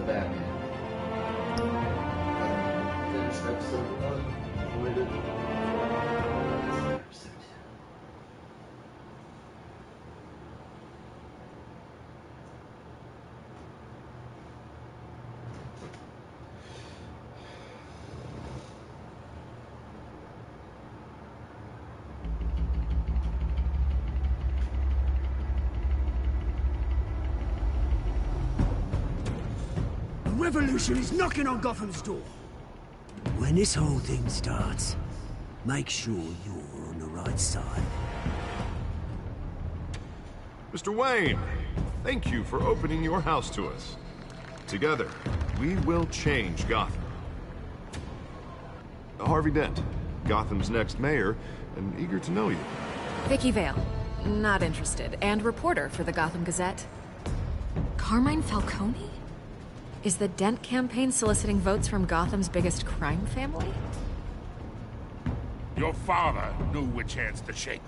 Batman. Finished episode 1. Enjoyed it. Revolution is knocking on Gotham's door. When this whole thing starts, make sure you're on the right side. Mr. Wayne, thank you for opening your house to us. Together, we will change Gotham. Harvey Dent, Gotham's next mayor, and eager to know you. Vicky Vale, not interested, and reporter for the Gotham Gazette. Carmine Falcone? Is the Dent campaign soliciting votes from Gotham's biggest crime family? Your father knew which hands to shake.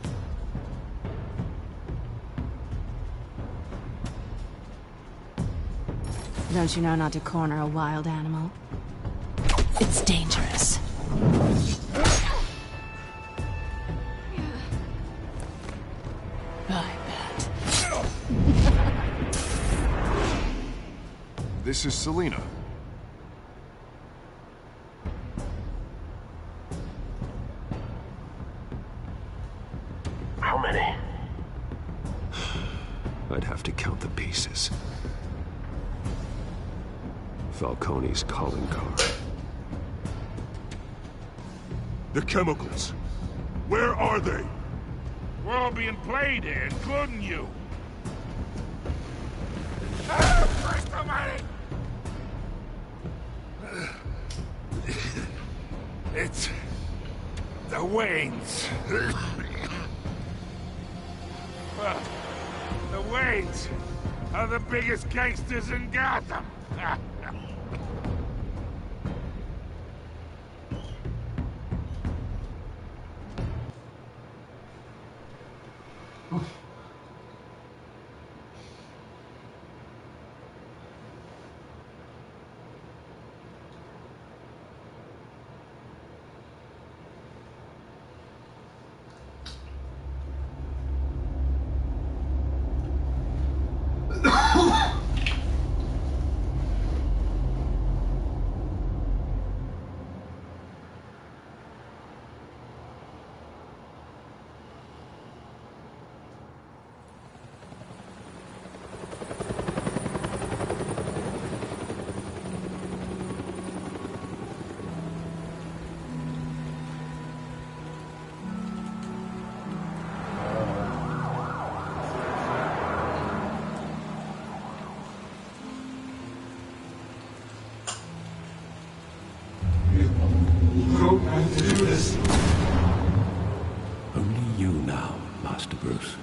Don't you know not to corner a wild animal? It's dangerous. I bet. This is Selina. How many? I'd have to count the pieces. Falcone's calling card. The chemicals. Where are they? We're all being played here, including you. Christ almighty! It's the Waynes. Well, the Waynes are the biggest gangsters in Gotham. Only you now, Master Bruce.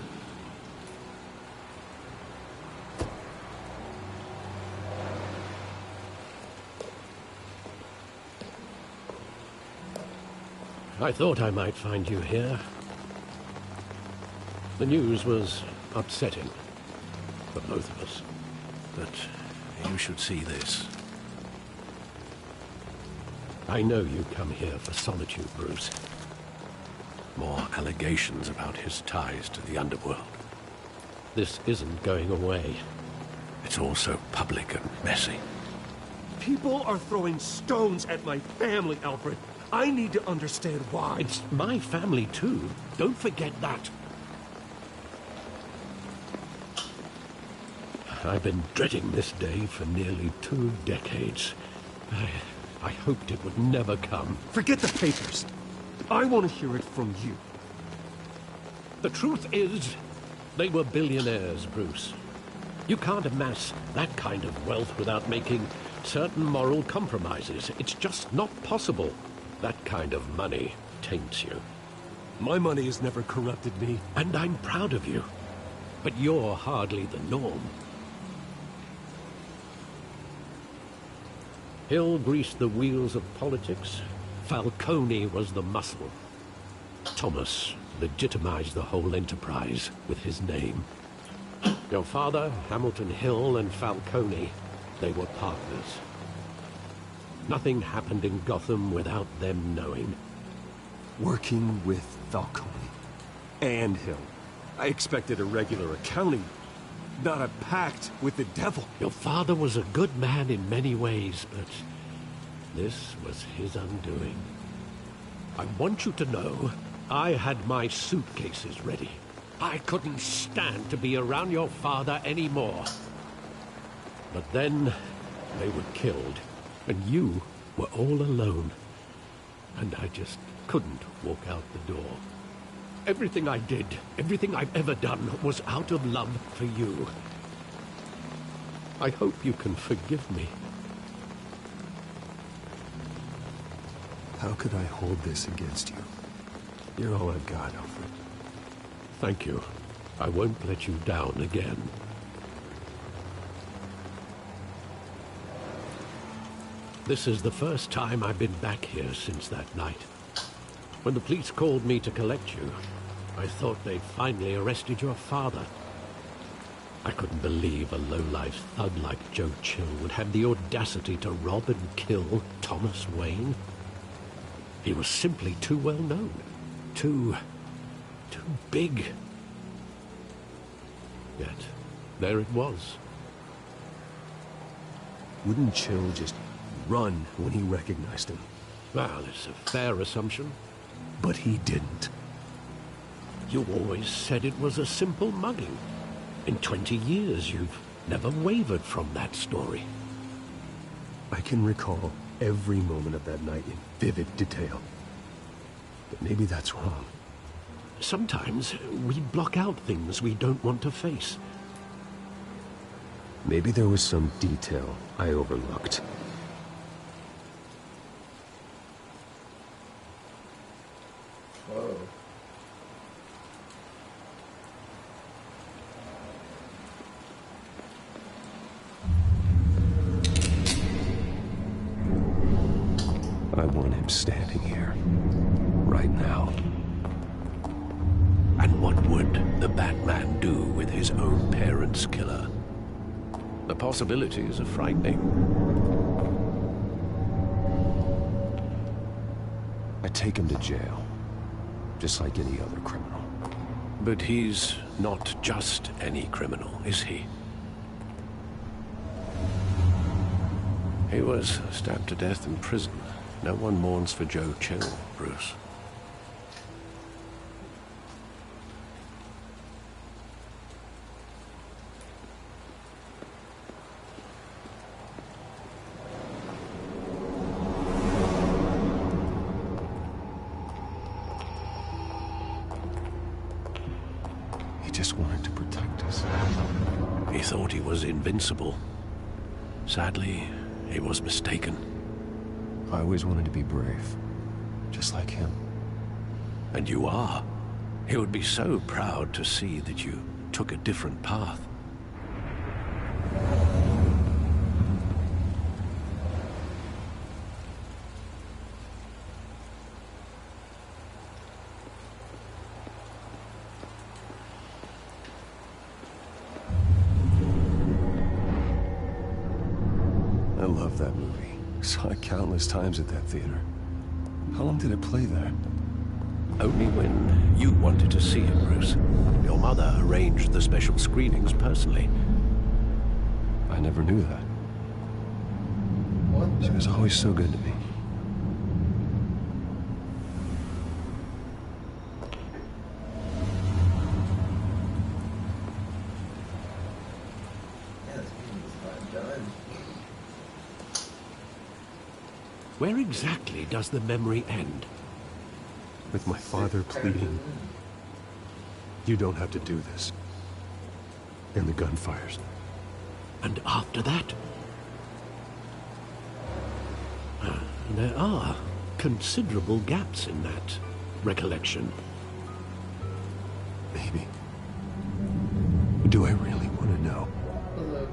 I thought I might find you here. The news was upsetting for both of us. But you should see this. I know you come here for solitude, Bruce. More allegations about his ties to the underworld. This isn't going away. It's all so public and messy. People are throwing stones at my family, Alfred. I need to understand why. It's my family, too. Don't forget that. I've been dreading this day for nearly 2 decades. I hoped it would never come. Forget the papers. I want to hear it from you. The truth is, they were billionaires, Bruce. You can't amass that kind of wealth without making certain moral compromises. It's just not possible. That kind of money taints you. My money has never corrupted me. And I'm proud of you. But you're hardly the norm. Hill greased the wheels of politics. Falcone was the muscle. Thomas legitimized the whole enterprise with his name. Your father, Hamilton Hill, and Falcone They were partners. Nothing happened in Gotham without them knowing. Working with Falcone and Hill. I expected a regular accounting, not a pact with the devil. Your father was a good man in many ways, but this was his undoing. I want you to know, I had my suitcases ready. I couldn't stand to be around your father anymore. But then, they were killed, and you were all alone. And I just couldn't walk out the door. Everything I did, everything I've ever done, was out of love for you. I hope you can forgive me. How could I hold this against you? You're all I've got, Alfred. Thank you. I won't let you down again. This is the first time I've been back here since that night. When the police called me to collect you, I thought they'd finally arrested your father. I couldn't believe a low-life thug like Joe Chill would have the audacity to rob and kill Thomas Wayne. He was simply too well known. Too big. Yet, there it was. Wouldn't Chill just run when he recognized him? Well, it's a fair assumption. But he didn't. You always said it was a simple mugging. In 20 years, you've never wavered from that story. I can recall every moment of that night in vivid detail. But maybe that's wrong. Sometimes we block out things we don't want to face. Maybe there was some detail I overlooked. Whoa. I want him standing here, right now. And what would the Batman do with his own parents' killer? The possibilities are frightening. I take him to jail, just like any other criminal. But he's not just any criminal, is he? He was stabbed to death in prison. No one mourns for Joe Chill, Bruce. He just wanted to protect us. He thought he was invincible. Sadly, he was mistaken. I always wanted to be brave, just like him. And you are. He would be so proud to see that you took a different path. I love that movie. Saw it countless times at that theater. How long did it play there? Only when you wanted to see it, Bruce. Your mother arranged the special screenings personally. I never knew that. What? She was always so good to me. Yeah, this game is not done. Where exactly does the memory end? With my father pleading, "You don't have to do this." And the gun fires. And after that? There are considerable gaps in that recollection. Maybe. Do I really want to know? Hello.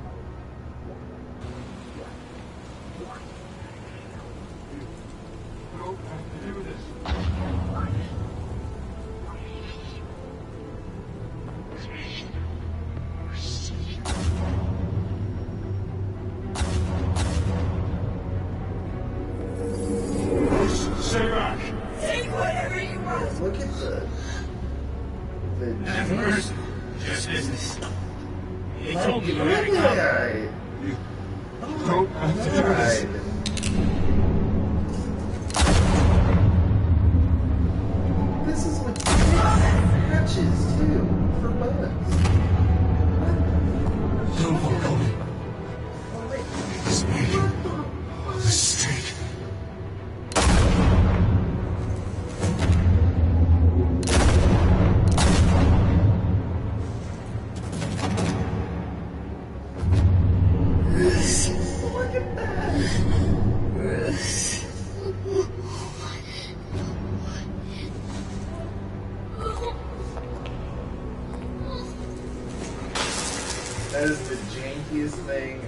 keep Look heading at up. that. Oh my god. This is with patches too for bugs. Don't follow me. Oh, wait. He's making a mistake. Look at that. That is the jankiest thing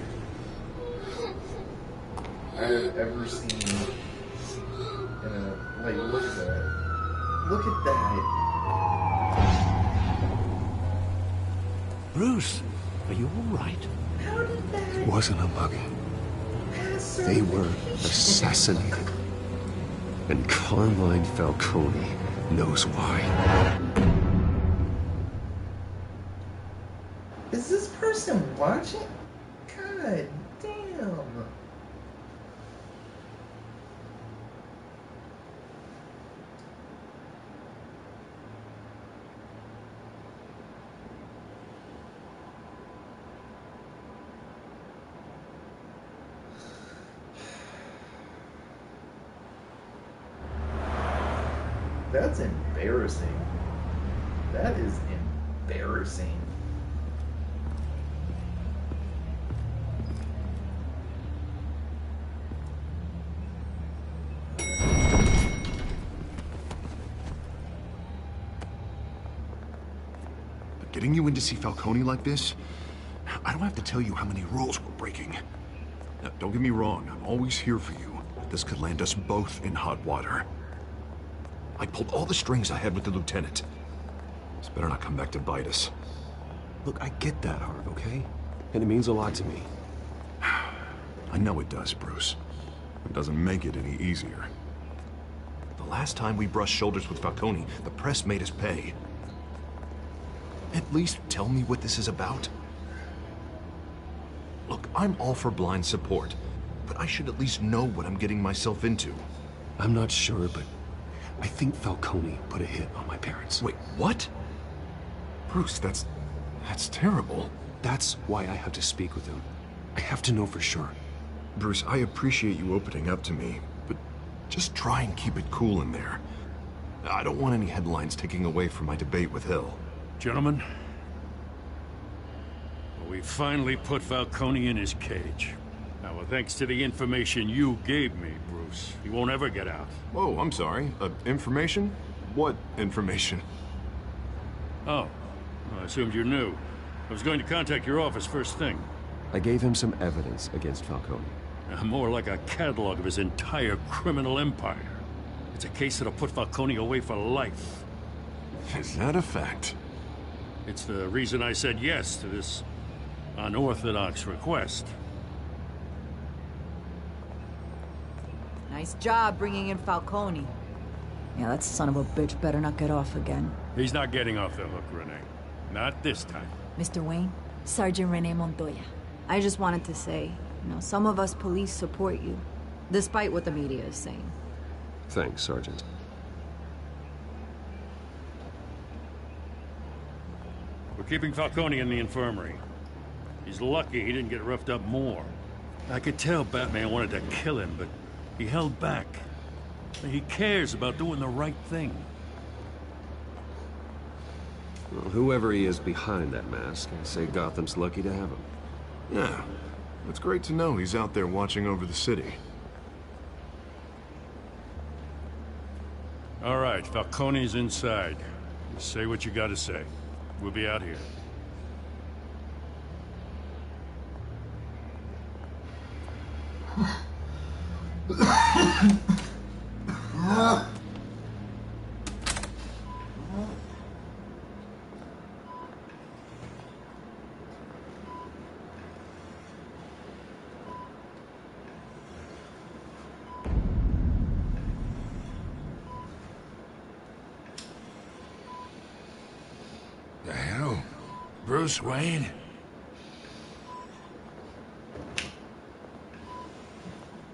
I've ever seen in a, like, look at that. Look at that. Bruce, are you all right? How did that It wasn't a mugging. pass They were certification? assassinated. And Carmine Falcone knows why. Is this person watching? God damn. That's embarrassing. That is embarrassing. But getting you in to see Falcone like this, I don't have to tell you how many rules we're breaking. Now, don't get me wrong, I'm always here for you, but this could land us both in hot water. I pulled all the strings I had with the lieutenant. This better not come back to bite us. Look, I get that, Harv, okay? And it means a lot to me. I know it does, Bruce. It doesn't make it any easier. The last time we brushed shoulders with Falcone, the press made us pay. At least tell me what this is about. Look, I'm all for blind support, but I should at least know what I'm getting myself into. I'm not sure, but I think Falcone put a hit on my parents. Wait, what? Bruce, that's terrible. That's why I have to speak with him. I have to know for sure. Bruce, I appreciate you opening up to me, but just try and keep it cool in there. I don't want any headlines taking away from my debate with Hill. Gentlemen, we finally put Falcone in his cage. Now, thanks to the information you gave me, Bruce, he won't ever get out. Whoa, I'm sorry. Information? What information? Oh, I assumed you knew. I was going to contact your office first thing. I gave him some evidence against Falcone. More like a catalog of his entire criminal empire. It's a case that'll put Falcone away for life. Is that a fact? It's the reason I said yes to this unorthodox request. Nice job bringing in Falcone. Yeah, that son of a bitch better not get off again. He's not getting off the hook, Renee. Not this time. Mr. Wayne, Sergeant Renee Montoya. I just wanted to say, some of us police support you, despite what the media is saying. Thanks, Sergeant. We're keeping Falcone in the infirmary. He's lucky he didn't get roughed up more. I could tell Batman wanted to kill him, but he held back. He cares about doing the right thing. Well, whoever he is behind that mask, I say Gotham's lucky to have him. Yeah. It's great to know he's out there watching over the city. All right, Falcone's inside. You say what you gotta say. We'll be out here. The hell? Bruce Wayne?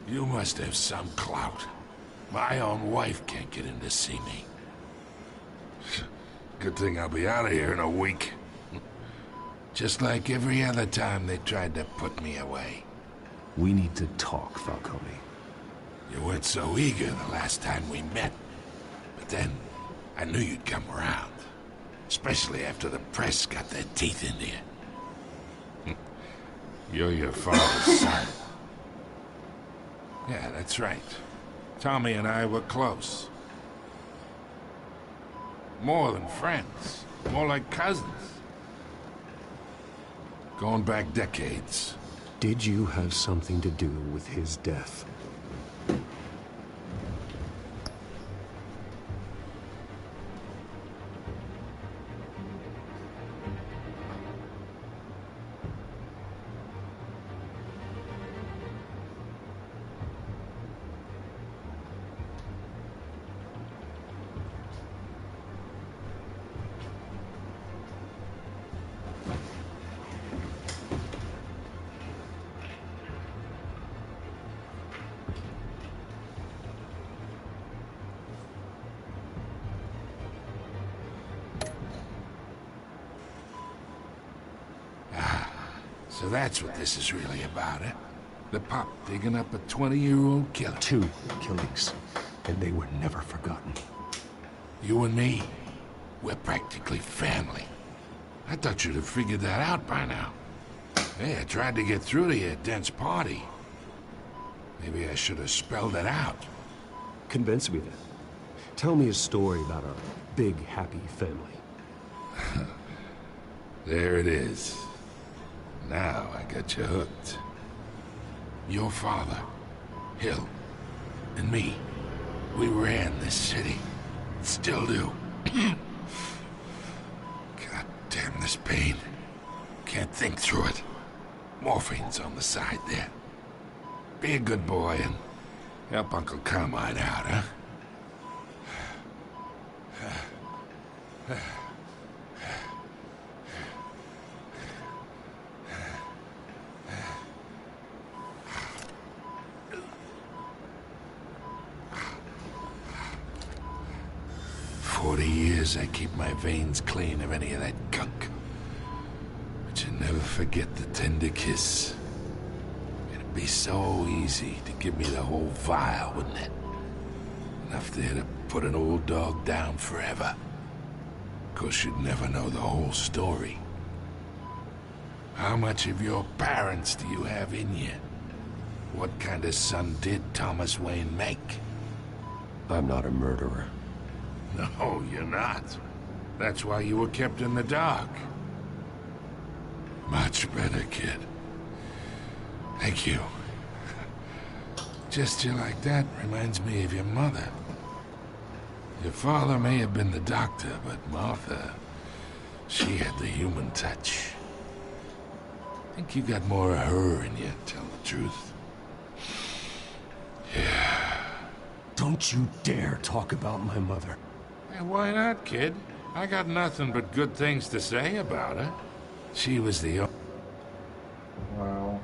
You must have some clout. My own wife can't get in to see me. Good thing I'll be out of here in a week. Just like every other time they tried to put me away. We need to talk, Falcone. You weren't so eager the last time we met. But then, I knew you'd come around. Especially after the press got their teeth into you. You're your father's son. Yeah, that's right. Tommy and I were close. More than friends. More like cousins. Going back decades. Did you have something to do with his death? So that's what this is really about, eh? The pop digging up a 20-year-old killer. 2 killings, and they were never forgotten. You and me, we're practically family. I thought you'd have figured that out by now. Hey, I tried to get through to your dense party. Maybe I should have spelled it out. Convince me then. Tell me a story about our big, happy family. There it is. Now I got you hooked. Your father, Hill, and me, we ran this city. Still do. God damn this pain. Can't think through it. Morphine's on the side there. Be a good boy and help Uncle Carmine out, huh? 40 years I keep my veins clean of any of that gunk. But you never forget the tender kiss. It'd be so easy to give me the whole vial, wouldn't it? Enough there to put an old dog down forever. Of course, you'd never know the whole story. How much of your parents do you have in you? What kind of son did Thomas Wayne make? I'm not a murderer. No, you're not. That's why you were kept in the dark. Much better, kid. Thank you. Gesture like that reminds me of your mother. Your father may have been the doctor, but Martha, she had the human touch. I think you got more of her in you, to tell the truth. Yeah. Don't you dare talk about my mother. Hey, why not, kid? I got nothing but good things to say about her. She was the... Wow.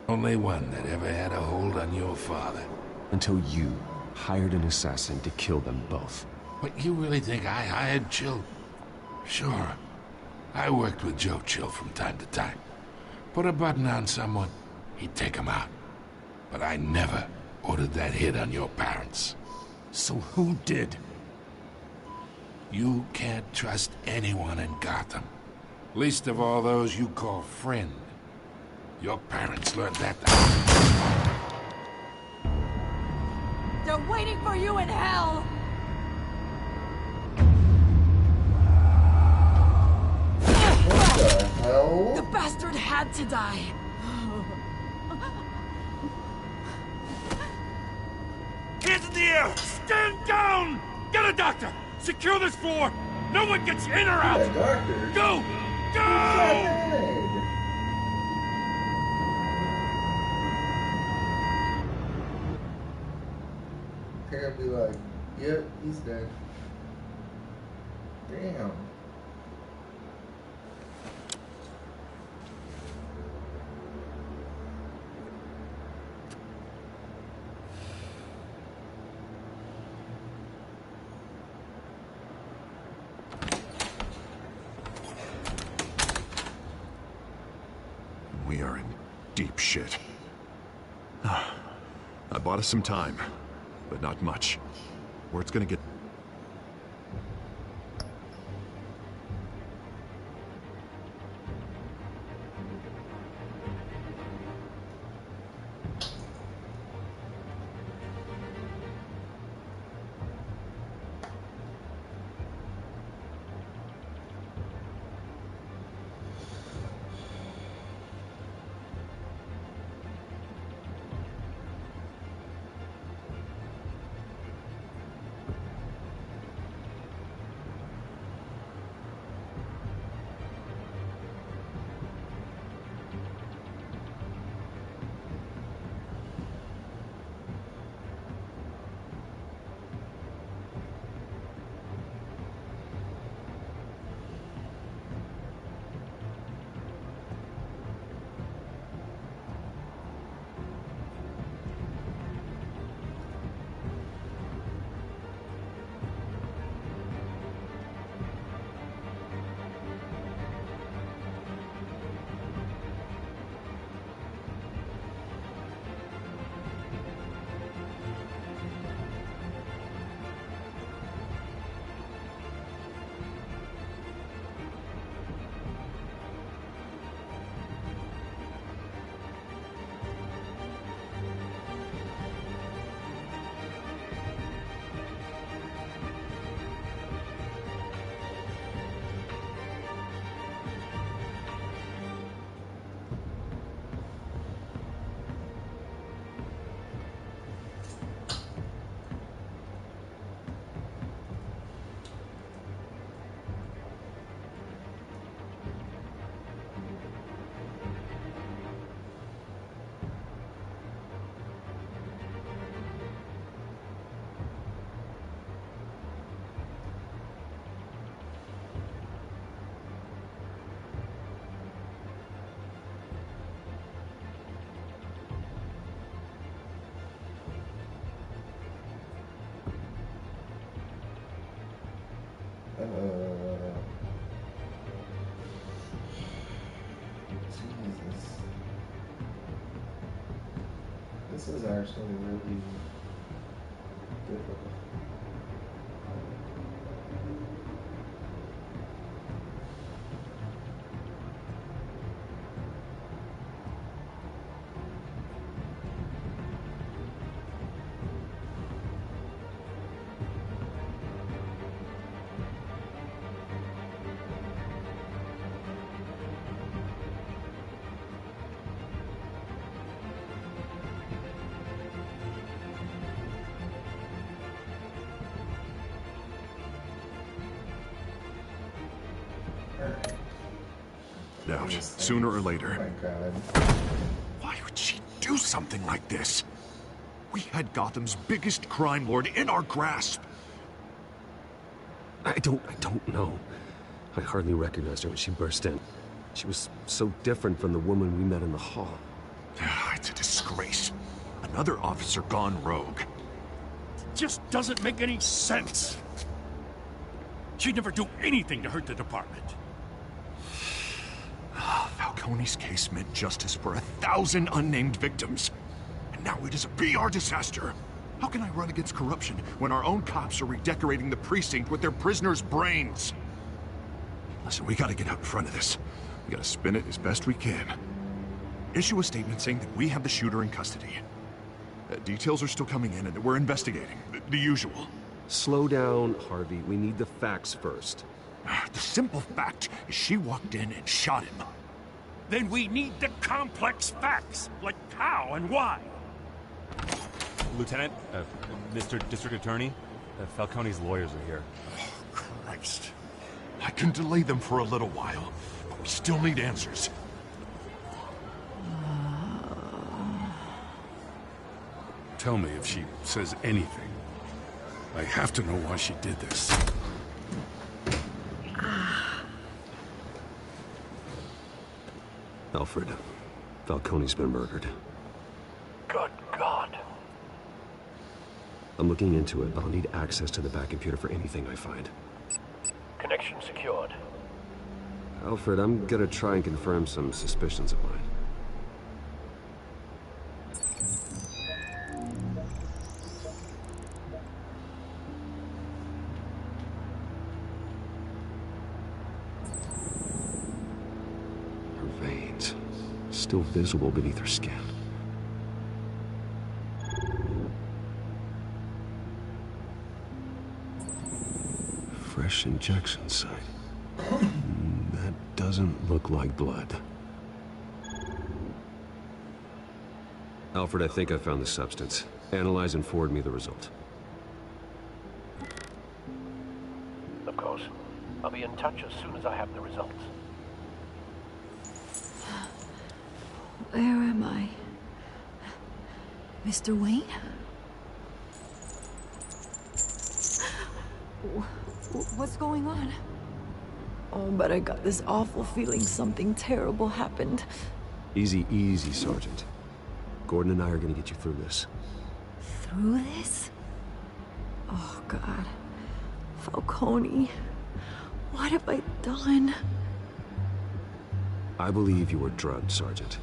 Only one that ever had a hold on your father. Until you hired an assassin to kill them both. What, you really think I hired Chill? Sure. I worked with Joe Chill from time to time. Put a button on someone, he'd take him out. But I never ordered that hit on your parents. So who did? You can't trust anyone in Gotham. Least of all those you call friend. Your parents learned that. They're waiting for you in hell! What the hell? The bastard had to die. Hands in the air! Stand down! Get a doctor! Secure this floor! No one gets in or out! Yeah, doctor. Go! Go! They're gonna be like, yep, he's dead. Damn. We are in deep shit. I bought us some time, but not much. Word's gonna get... Jesus. This is actually really difficult. Doubt. Sooner or later. Oh my God. Why would she do something like this? We had Gotham's biggest crime lord in our grasp. I don't know. I hardly recognized her when she burst in. She was so different from the woman we met in the hall. It's a disgrace. Another officer gone rogue. Just doesn't make any sense. She'd never do anything to hurt the department. Falcone's case meant justice for 1,000 unnamed victims. And now it is a PR disaster. How can I run against corruption when our own cops are redecorating the precinct with their prisoners' brains? Listen, we gotta get out in front of this. We gotta spin it as best we can. Issue a statement saying that we have the shooter in custody. Details are still coming in and that we're investigating. The usual. Slow down, Harvey. We need the facts first. The simple fact is she walked in and shot him. Then we need the complex facts, like how and why. Lieutenant, Mr. District Attorney, Falcone's lawyers are here. Oh, Christ. I can delay them for a little while, but we still need answers. Tell me if she says anything. I have to know why she did this. Alfred, Falcone's been murdered. Good God. I'm looking into it, but I'll need access to the back computer for anything I find. Connection secured. Alfred, I'm gonna try and confirm some suspicions of mine. Her veins, still visible beneath her skin. Fresh injection site. That doesn't look like blood. Alfred, I think I found the substance. Analyze and forward me the result. Of course. I'll be in touch as soon as I have the results. Where am I? Mr. Wayne? What's going on? Oh, but I got this awful feeling something terrible happened. Easy, easy, Sergeant. Gordon and I are gonna get you through this. Through this? Oh, God. Falcone. What have I done? I believe you were drugged, Sergeant.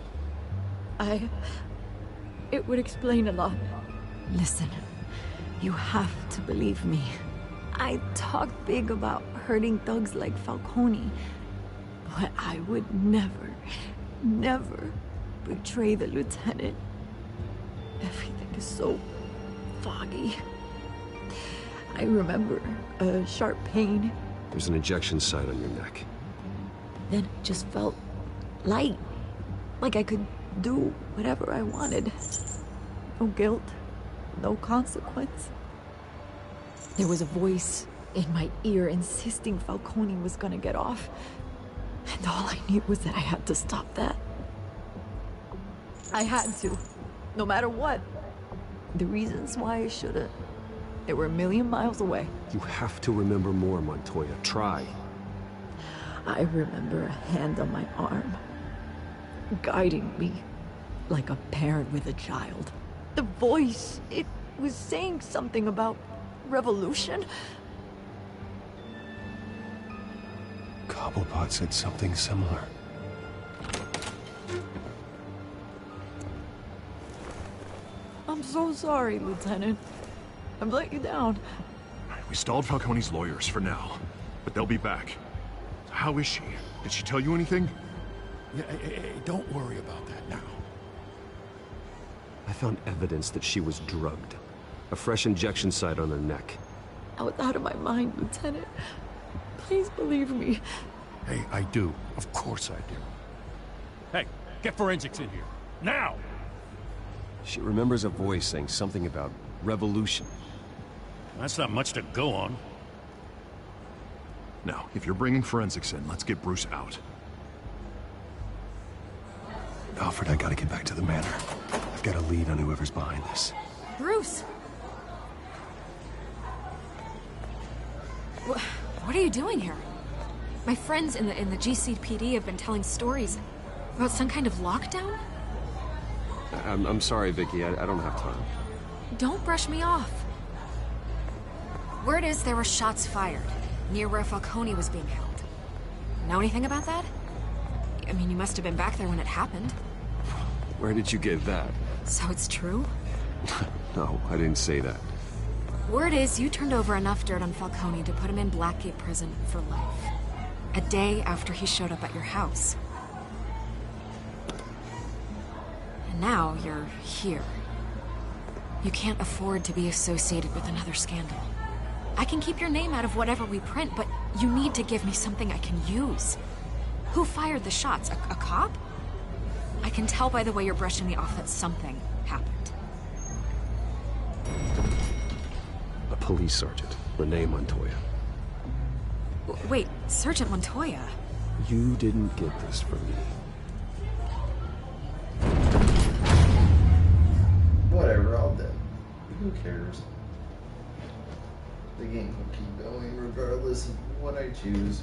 It would explain a lot. Listen, you have to believe me. I talk big about hurting thugs like Falcone, but I would never, never betray the lieutenant. Everything is so foggy. I remember a sharp pain. There's an injection site on your neck. Then it just felt light, like I could do whatever I wanted. No guilt, no consequence. There was a voice in my ear insisting Falcone was gonna get off. And all I knew was that I had to stop that. I had to, no matter what. The reasons why I should've, they were a million miles away. You have to remember more, Montoya. Try. I remember a hand on my arm, guiding me like a parent with a child. The voice, it was saying something about revolution. Cobblepot said something similar. I'm so sorry, Lieutenant. I've let you down. We stalled Falcone's lawyers for now, but they'll be back. How is she? Did she tell you anything? Hey, don't worry about that now. I found evidence that she was drugged. A fresh injection site on her neck. I was out of my mind, Lieutenant. Please believe me. Hey, I do. Of course I do. Hey, get forensics in here. Now! She remembers a voice saying something about revolution. That's not much to go on. Now, if you're bringing forensics in, let's get Bruce out. Alfred, I gotta get back to the manor. I've got a lead on whoever's behind this. Bruce! What are you doing here? My friends in the GCPD have been telling stories about some kind of lockdown? I'm sorry, Vicky. I don't have time. Don't brush me off. Word is there were shots fired near where Falcone was being held. Know anything about that? I mean, you must have been back there when it happened. Where did you get that? So it's true? No, I didn't say that. Word is you turned over enough dirt on Falcone to put him in Blackgate Prison for life. A day after he showed up at your house. And now you're here. You can't afford to be associated with another scandal. I can keep your name out of whatever we print, but you need to give me something I can use. Who fired the shots? A cop? I can tell by the way you're brushing me off that something happened. A police sergeant, Renee Montoya. Wait, Sergeant Montoya? You didn't get this from me. Whatever, I'll do. Who cares? The game will keep going regardless of what I choose.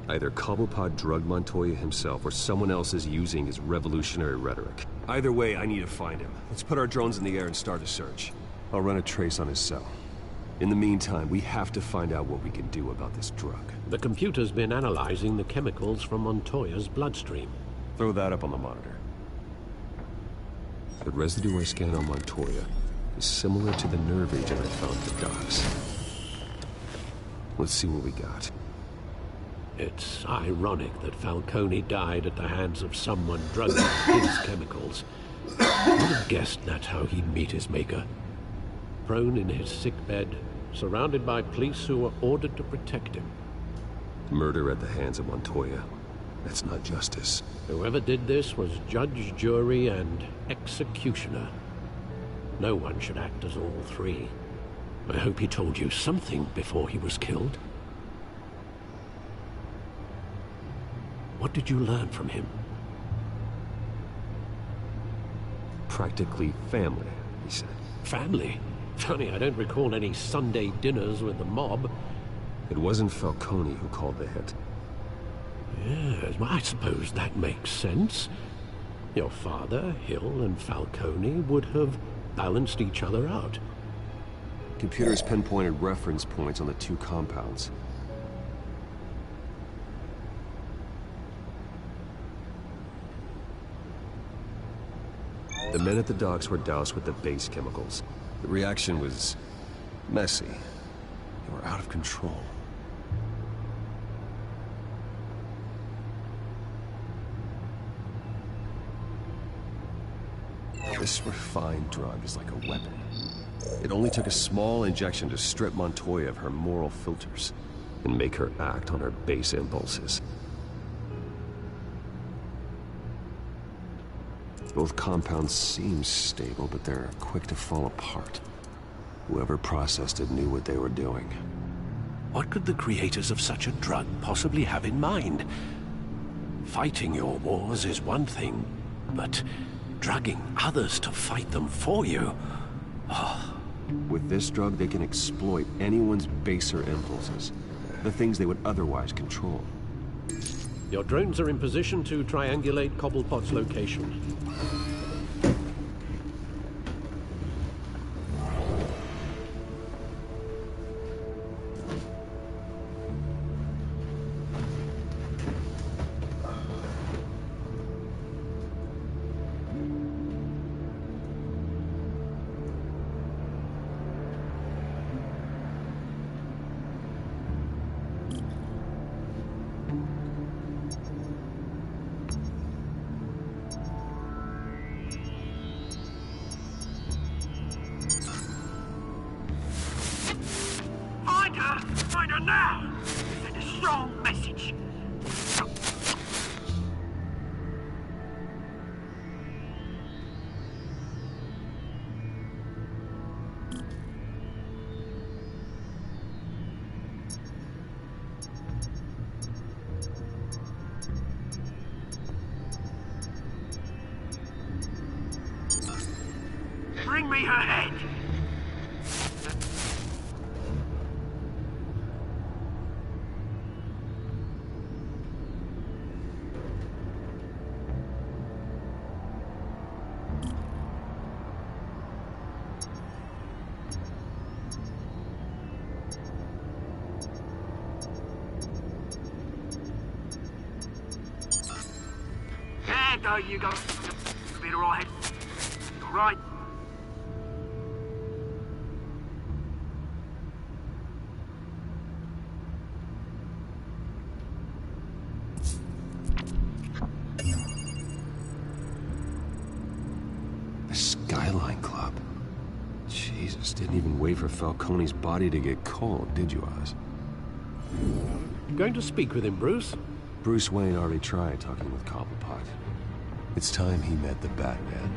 Either Cobblepot drugged Montoya himself, or someone else is using his revolutionary rhetoric. Either way, I need to find him. Let's put our drones in the air and start a search. I'll run a trace on his cell. In the meantime, we have to find out what we can do about this drug. The computer's been analyzing the chemicals from Montoya's bloodstream. Throw that up on the monitor. The residue I scanned on Montoya is similar to the nerve agent I found at the docks. Let's see what we got. It's ironic that Falcone died at the hands of someone drugged with his chemicals. I would have guessed that's how he'd meet his maker. Prone in his sickbed, surrounded by police who were ordered to protect him. Murder at the hands of Montoya. That's not justice. Whoever did this was judge, jury, and executioner. No one should act as all three. I hope he told you something before he was killed. What did you learn from him? Practically family, he said. Family? Funny, I don't recall any Sunday dinners with the mob. It wasn't Falcone who called the hit. Yes, well, I suppose that makes sense. Your father, Hill, and Falcone would have balanced each other out. Computers pinpointed reference points on the two compounds. The men at the docks were doused with the base chemicals. The reaction was messy. They were out of control. This refined drug is like a weapon. It only took a small injection to strip Montoya of her moral filters and make her act on her base impulses. Both compounds seem stable, but they're quick to fall apart. Whoever processed it knew what they were doing. What could the creators of such a drug possibly have in mind? Fighting your wars is one thing, but drugging others to fight them for you? Oh. With this drug, they can exploit anyone's baser impulses, the things they would otherwise control. Your drones are in position to triangulate Cobblepot's location. bring me her head! There go you go. Bit alright. Alright. The Skyline Club. Jesus, didn't even wait for Falcone's body to get cold, did you, Oz? Going to speak with him, Bruce? Bruce Wayne already tried talking with Cobblepot. It's time he met the Batman.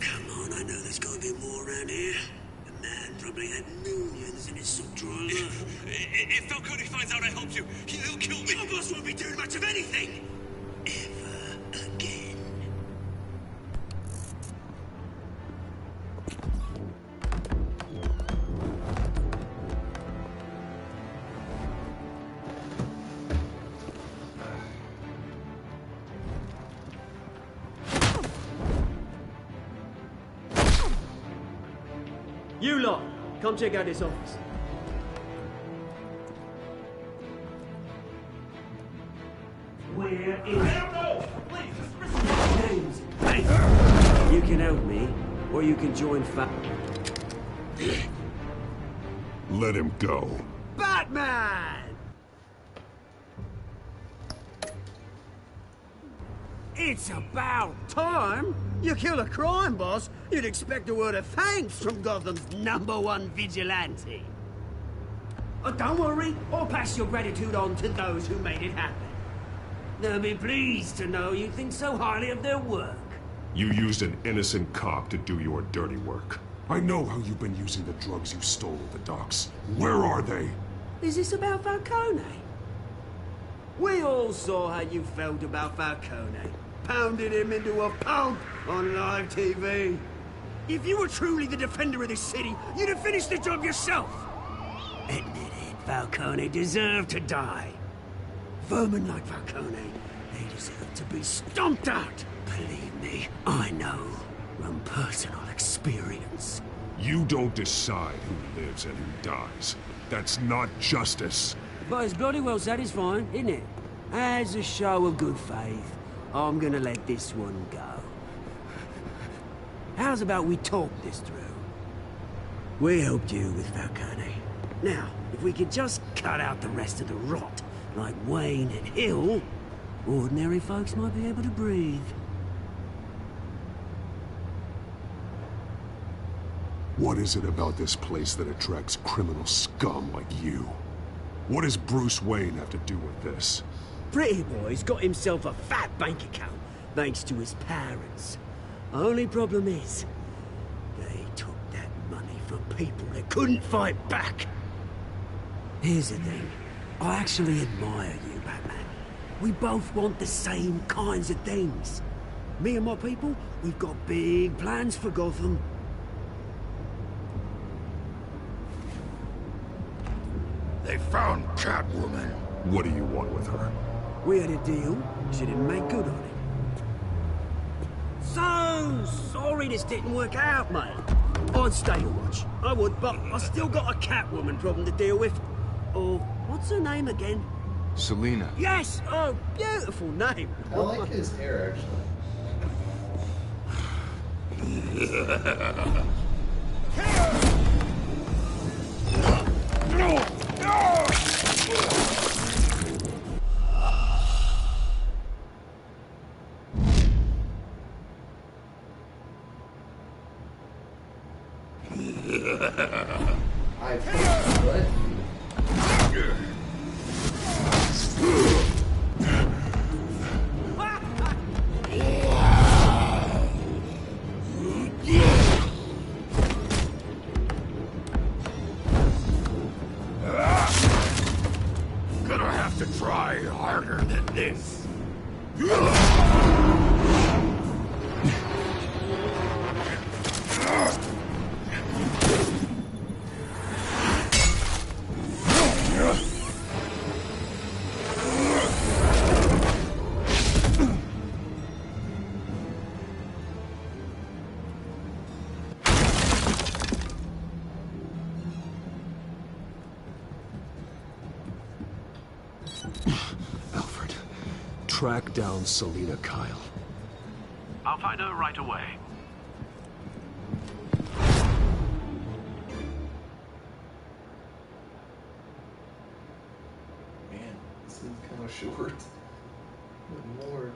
Come on, I know there's gotta be more around here. The man probably had millions in his sub-drawer. If Falcone finds out I helped you, he'll kill me. Your boss won't be doing much of anything! Ever again. You lot, come check out this office. Where is... Names. Hey! You can help me, or you can join Let him go. Batman! It's about time! You kill a crime boss, you'd expect a word of thanks from Gotham's #1 vigilante. Oh, don't worry, I'll pass your gratitude on to those who made it happen. They'll be pleased to know you think so highly of their work. You used an innocent cop to do your dirty work. I know how you've been using the drugs you stole at the docks. Where are they? Is this about Falcone? We all saw how you felt about Falcone. Pounded him into a pulp on live TV. If you were truly the defender of this city, you'd have finished the job yourself. Admit it, Falcone deserved to die. Vermin like Falcone, they deserve to be stomped out. Believe me, I know from personal experience. You don't decide who lives and who dies. That's not justice. But it's bloody well satisfying, isn't it? As a show of good faith, I'm gonna let this one go. How's about we talk this through? We helped you with Falcone. Now, if we could just cut out the rest of the rot, like Wayne and Hill, ordinary folks might be able to breathe. What is it about this place that attracts criminal scum like you? What does Bruce Wayne have to do with this? Pretty Boy's got himself a fat bank account, thanks to his parents. Only problem is, they took that money from people that couldn't fight back. Here's the thing. I actually admire you, Batman. We both want the same kinds of things. Me and my people, we've got big plans for Gotham. They found Catwoman. What do you want with her? We had a deal. She didn't make good on it. So sorry this didn't work out, mate. I'd stay to watch. I would, but I still got a Catwoman problem to deal with. Oh, what's her name again? Selena. Yes! Oh, beautiful name. I like his hair, actually. I pushed the button. Gonna have to try harder than this. Alfred, track down Selina Kyle. I'll find her right away. Man, this is kind of short. Good lord.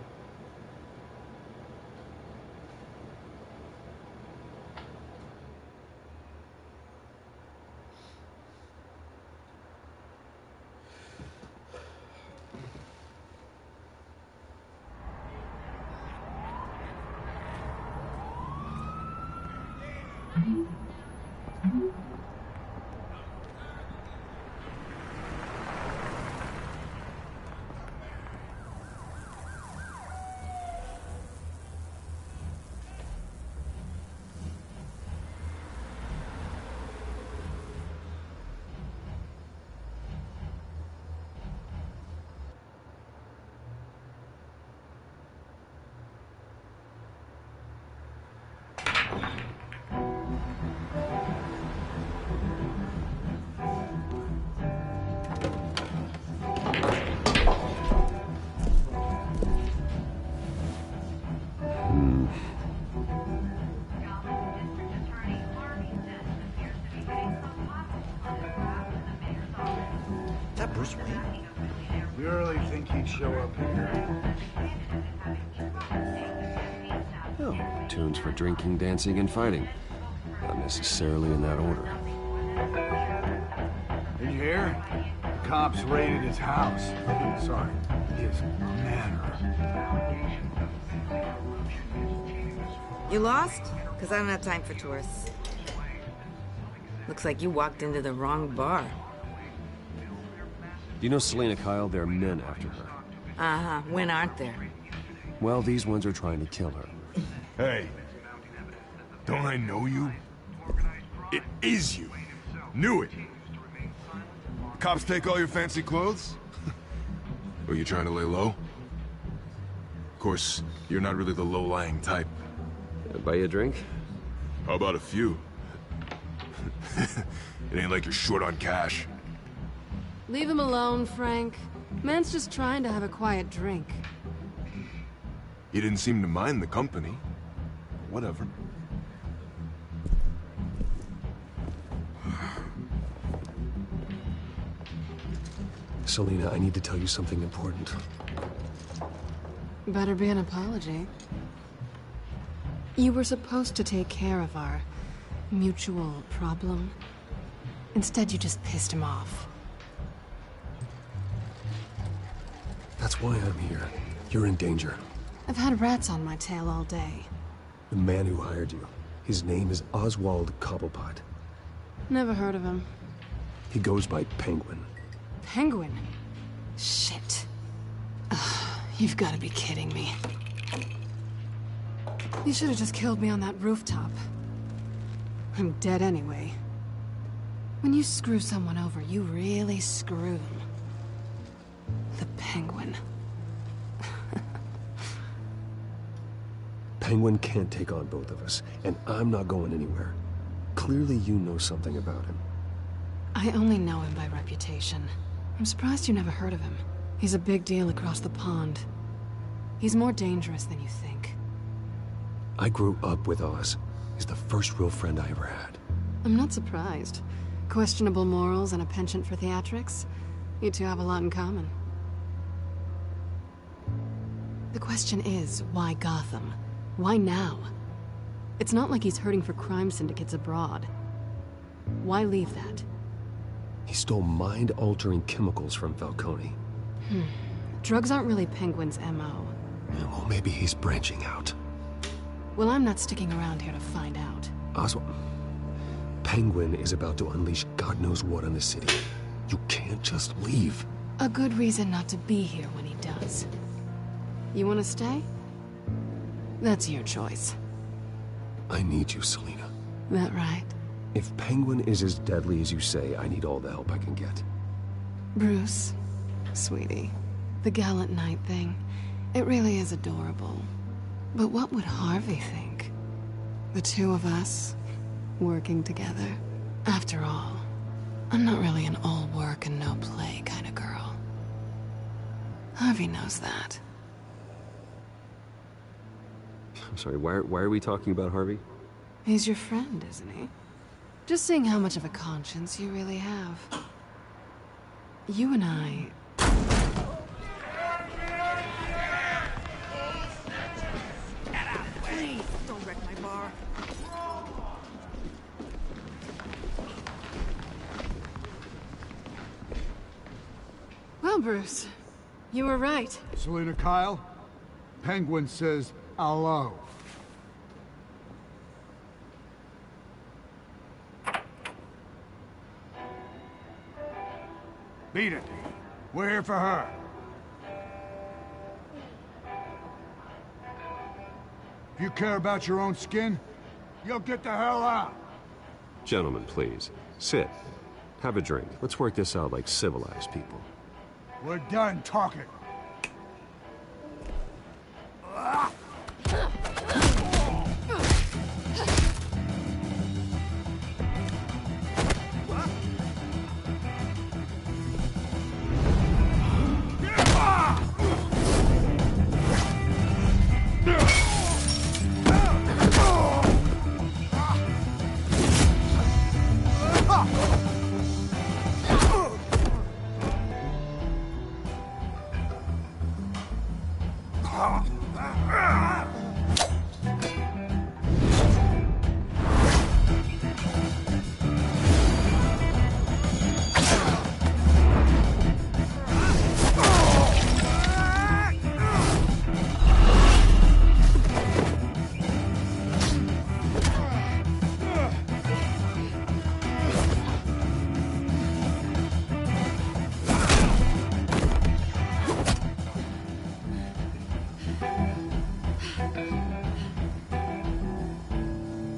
That Bruce Wayne? You really think he'd show up here? Oh, tunes for drinking, dancing, and fighting. Not necessarily in that order. Did you hear? The cops raided his house. Sorry, his manor. You lost? Because I don't have time for tourists. Looks like you walked into the wrong bar. Do you know Selina Kyle? There are men after her. Uh-huh. When aren't there? Well, these ones are trying to kill her. Hey, don't I know you? It is you. Knew it. Cops take all your fancy clothes? Are you trying to lay low? Of course, you're not really the low-lying type. Buy you a drink? How about a few? It ain't like you're short on cash. Leave him alone, Frank. Man's just trying to have a quiet drink. He didn't seem to mind the company. Whatever. Selina, I need to tell you something important. Better be an apology. You were supposed to take care of our mutual problem. Instead, you just pissed him off. That's why I'm here. You're in danger. I've had rats on my tail all day. The man who hired you. His name is Oswald Cobblepot. Never heard of him. He goes by Penguin. Penguin? Shit. Ugh, you've got to be kidding me. You should have just killed me on that rooftop. I'm dead anyway. When you screw someone over, you really screw them. The Penguin. Penguin can't take on both of us, and I'm not going anywhere. Clearly you know something about him. I only know him by reputation. I'm surprised you never heard of him. He's a big deal across the pond. He's more dangerous than you think. I grew up with Oz. He's the first real friend I ever had. I'm not surprised. Questionable morals and a penchant for theatrics. You two have a lot in common. The question is, why Gotham? Why now? It's not like he's hurting for crime syndicates abroad. Why leave that? He stole mind-altering chemicals from Falcone. Drugs aren't really Penguin's MO. Yeah, well, maybe he's branching out. Well, I'm not sticking around here to find out. Oswald, Penguin is about to unleash God knows what on the city. You can't just leave. A good reason not to be here when he does. You want to stay? That's your choice. I need you, Selina. That right? If Penguin is as deadly as you say, I need all the help I can get. Bruce, sweetie, the gallant knight thing, it really is adorable. But what would Harvey think? The two of us, working together. After all, I'm not really an all work and no play kind of girl. Harvey knows that. I'm sorry, why are we talking about Harvey? He's your friend, isn't he? Just seeing how much of a conscience you really have. You and I... Please, don't wreck my bar. Well, Bruce, you were right. Selina Kyle, Penguin says hello. Beat it. We're here for her. If you care about your own skin, you'll get the hell out. Gentlemen, please. Sit. Have a drink. Let's work this out like civilized people. We're done talking.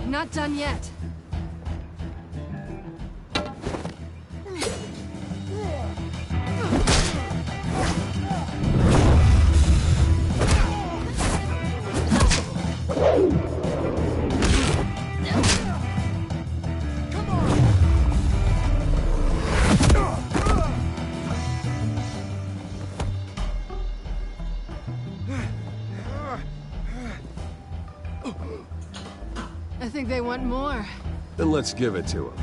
Not done yet. I think they want more. Then let's give it to him.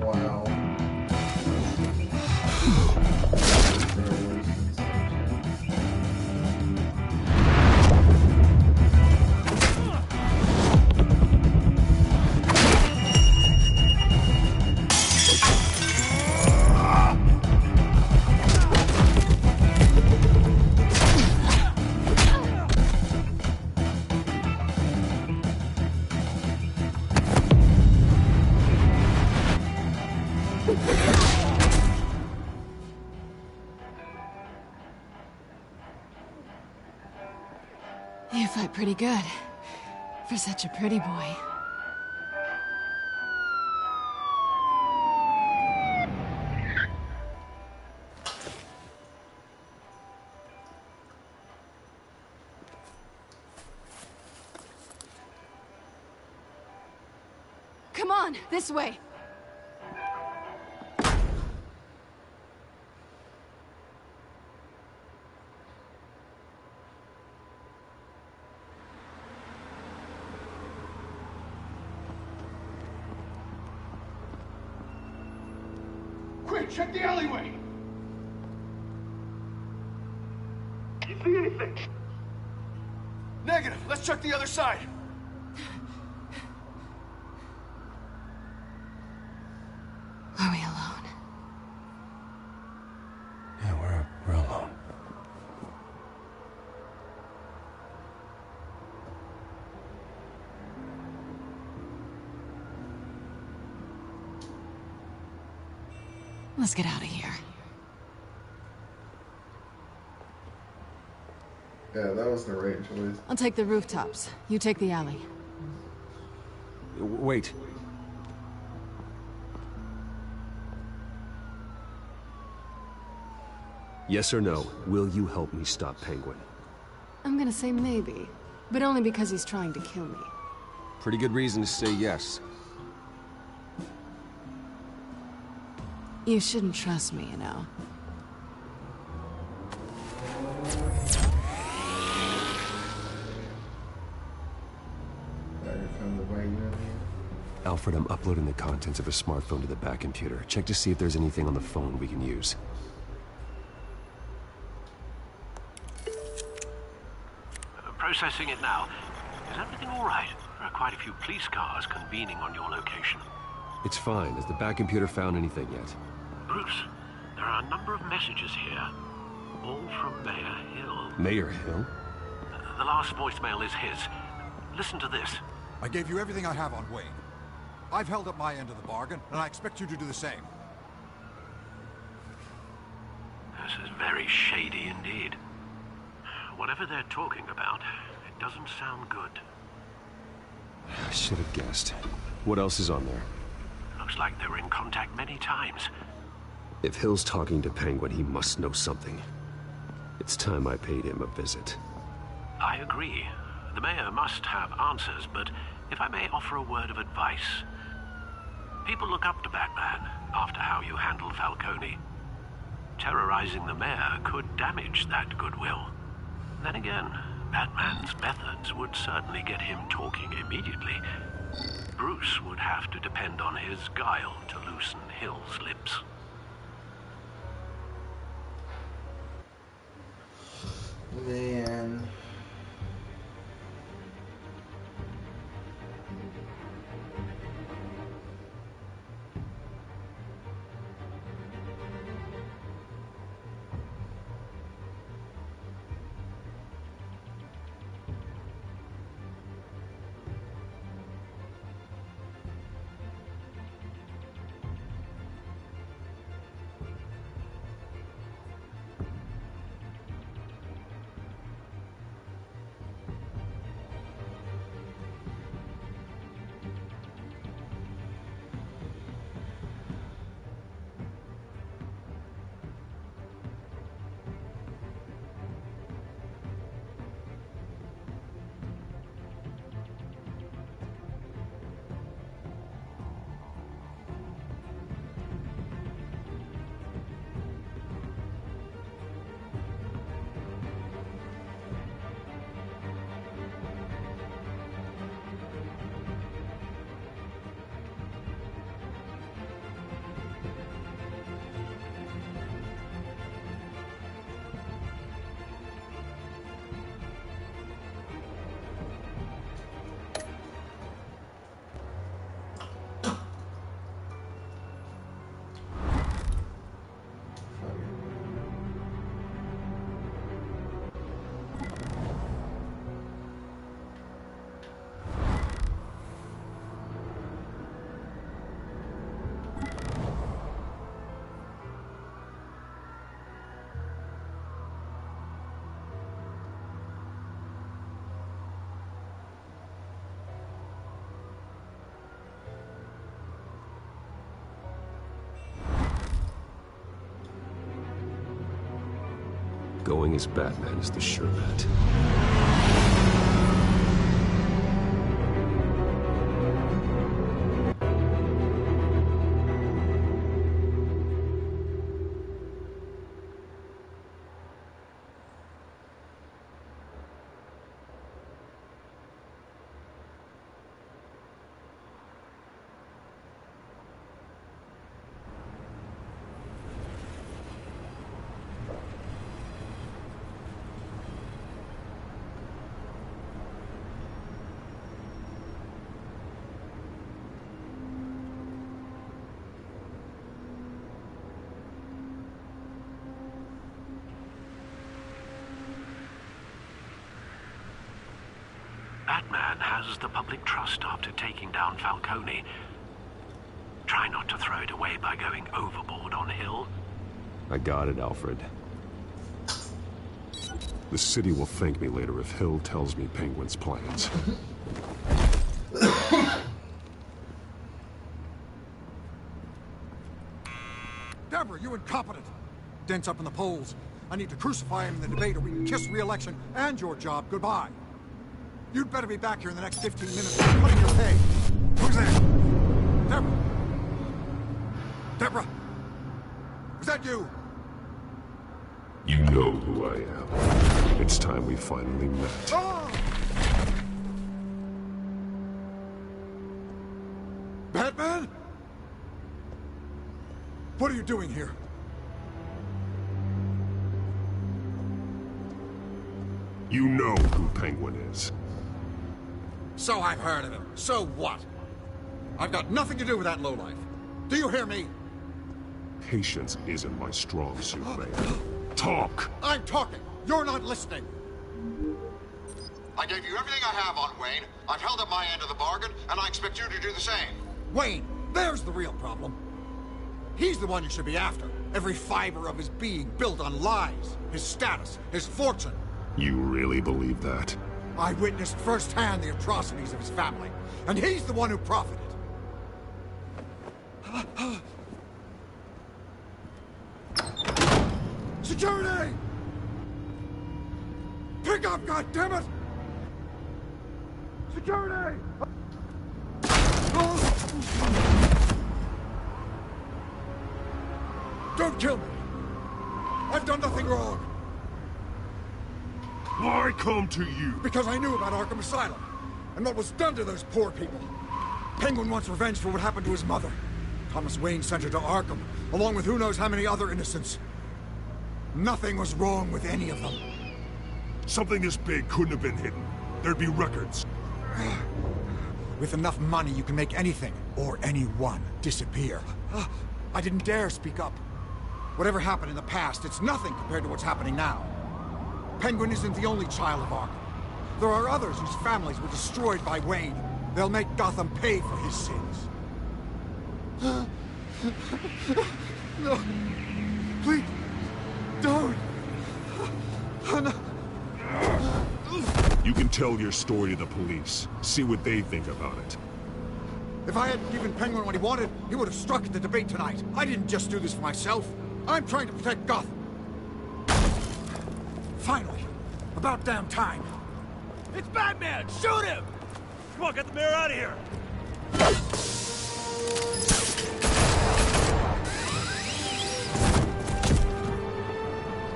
Wow. You fight pretty good. For such a pretty boy. Come on, this way. Quick, check the alleyway! You see anything? Negative. Let's check the other side. Are we alone? Yeah, we're alone. Let's get out of here. Yeah, that was the right choice. I'll take the rooftops. You take the alley. Wait. Yes or no, will you help me stop Penguin? I'm gonna say maybe, but only because he's trying to kill me. Pretty good reason to say yes. You shouldn't trust me, you know. Alfred, I'm uploading the contents of a smartphone to the back computer. Check to see if there's anything on the phone we can use. Processing it now. Is everything all right? There are quite a few police cars convening on your location. It's fine. Has the back computer found anything yet? Bruce, there are a number of messages here. All from Mayor Hill. Mayor Hill? The last voicemail is his. Listen to this. I gave you everything I have on Wayne. I've held up my end of the bargain, and I expect you to do the same. This is very shady indeed. Whatever they're talking about, it doesn't sound good. I should have guessed. What else is on there? Looks like they were in contact many times. If Hill's talking to Penguin, he must know something. It's time I paid him a visit. I agree. The mayor must have answers, but if I may offer a word of advice. People look up to Batman after how you handled Falcone. Terrorizing the mayor could damage that goodwill. Then again, Batman's methods would certainly get him talking immediately. Bruce would have to depend on his guile to loosen Hill's lips. Man. Going as Batman is the sure bet. Batman has the public trust after taking down Falcone. Try not to throw it away by going overboard on Hill. I got it, Alfred. The city will thank me later if Hill tells me Penguin's plans. Deborah, you incompetent! Dent's up in the polls. I need to crucify him in the debate or we can kiss re-election and your job goodbye. You'd better be back here in the next 15 minutes or I'm cutting your pay. Who's there? Deborah? Deborah? Is that you? You know who I am. It's time we finally met. Ah! Batman? What are you doing here? You know who Penguin is. So I've heard of him. So what? I've got nothing to do with that lowlife. Do you hear me? Patience isn't my strong suit, man. Talk! I'm talking. You're not listening. I gave you everything I have on Wayne. I've held up my end of the bargain, and I expect you to do the same. Wayne, there's the real problem. He's the one you should be after. Every fiber of his being built on lies, his status, his fortune. You really believe that? I witnessed firsthand the atrocities of his family, and he's the one who profited. Security! Pick up, goddammit! Security! Don't kill me! I've done nothing wrong! Why come to you? Because I knew about Arkham Asylum, and what was done to those poor people. Penguin wants revenge for what happened to his mother. Thomas Wayne sent her to Arkham, along with who knows how many other innocents. Nothing was wrong with any of them. Something this big couldn't have been hidden. There'd be records. With enough money, you can make anything, or anyone, disappear. I didn't dare speak up. Whatever happened in the past, it's nothing compared to what's happening now. Penguin isn't the only child of Arkham. There are others whose families were destroyed by Wayne. They'll make Gotham pay for his sins. No. Please. Don't. No. You can tell your story to the police. See what they think about it. If I hadn't given Penguin what he wanted, he would have struck at the debate tonight. I didn't just do this for myself. I'm trying to protect Gotham. Finally. About damn time. It's Batman! Shoot him! Come on, get the mayor out of here!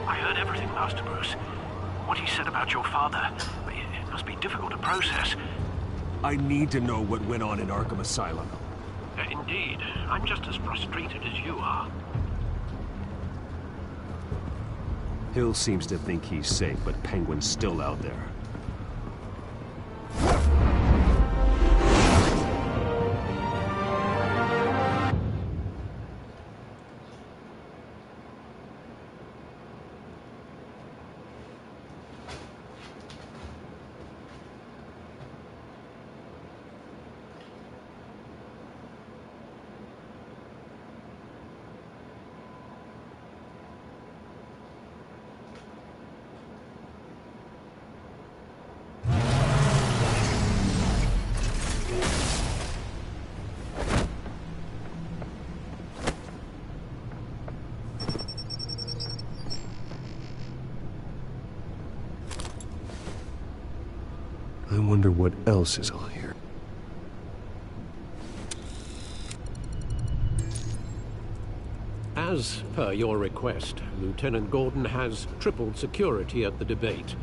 I heard everything, Master Bruce. What he said about your father, it must be difficult to process. I need to know what went on in Arkham Asylum. Indeed. I'm just as frustrated as you are. Hill seems to think he's safe, but Penguin's still out there. I wonder what else is on here. As per your request, Lieutenant Gordon has tripled security at the debate.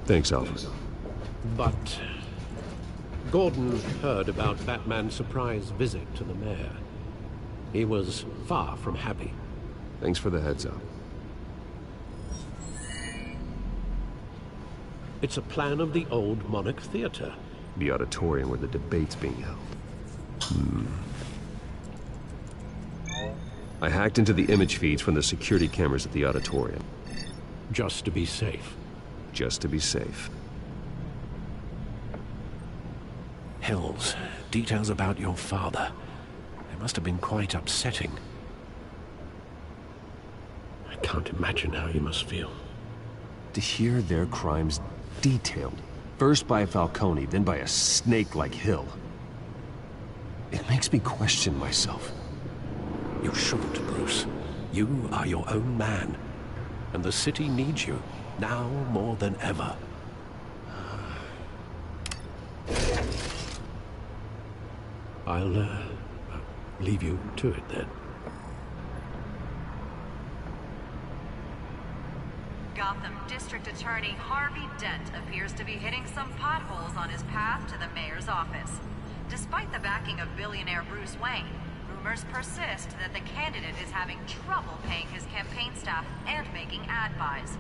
Thanks, Alfred. But Gordon heard about Batman's surprise visit to the mayor. He was far from happy. Thanks for the heads up. It's a plan of the old Monarch Theater. The auditorium where the debate's being held. I hacked into the image feeds from the security cameras at the auditorium. Just to be safe. Just to be safe. Hills, details about your father. They must have been quite upsetting. I can't imagine how you must feel. To hear their crimes detailed, first by Falcone, then by a snake like Hill. It makes me question myself. You shouldn't, Bruce. You are your own man. And the city needs you, now more than ever. I'll leave you to it then. Gotham District Attorney Harvey Dent appears to be hitting some potholes on his path to the mayor's office. Despite the backing of billionaire Bruce Wayne, rumors persist that the candidate is having trouble paying his campaign staff and making ad buys.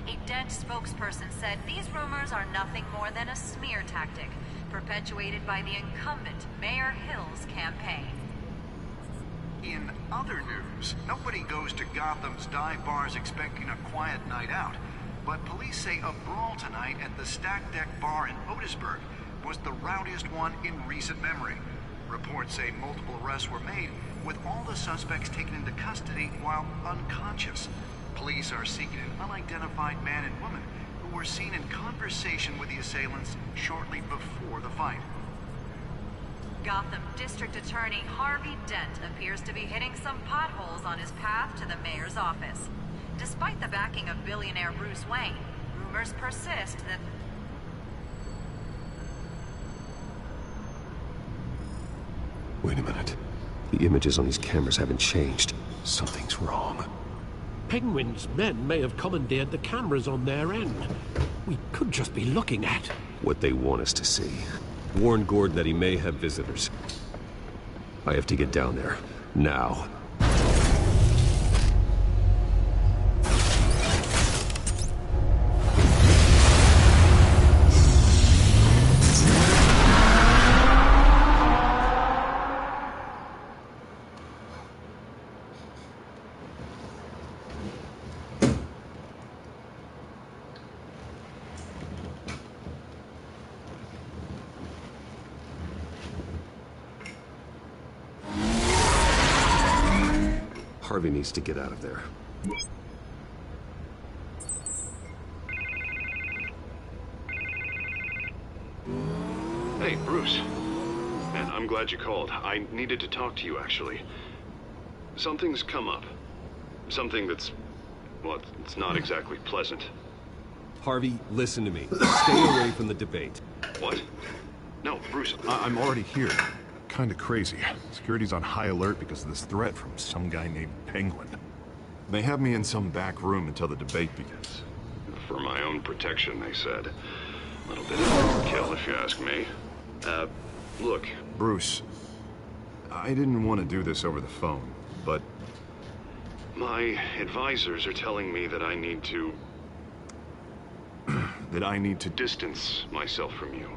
A Dent spokesperson said these rumors are nothing more than a smear tactic, perpetuated by the incumbent Mayor Hill's campaign. In other news, nobody goes to Gotham's dive bars expecting a quiet night out. But police say a brawl tonight at the Stack Deck Bar in Otisburg was the rowdiest one in recent memory. Reports say multiple arrests were made, with all the suspects taken into custody while unconscious. Police are seeking an unidentified man and woman who were seen in conversation with the assailants shortly before the fight. Gotham District Attorney Harvey Dent appears to be hitting some potholes on his path to the mayor's office. Despite the backing of billionaire Bruce Wayne, rumors persist that... Wait a minute. The images on these cameras haven't changed. Something's wrong. Penguin's men may have commandeered the cameras on their end. We could just be looking at what they want us to see. Warn Gordon that he may have visitors. I have to get down there. Now. Harvey needs to get out of there. Hey, Bruce. Man, I'm glad you called. I needed to talk to you, actually. Something's come up. Something that's... well, it's not exactly pleasant. Harvey, listen to me. Stay away from the debate. What? No, Bruce. I'm already here. Kinda crazy. Security's on high alert because of this threat from some guy named Penguin. They have me in some back room until the debate begins. For my own protection, they said. A little bit of overkill, if you ask me. Look. Bruce, I didn't want to do this over the phone, but... my advisors are telling me that I need to... that I need to distance myself from you.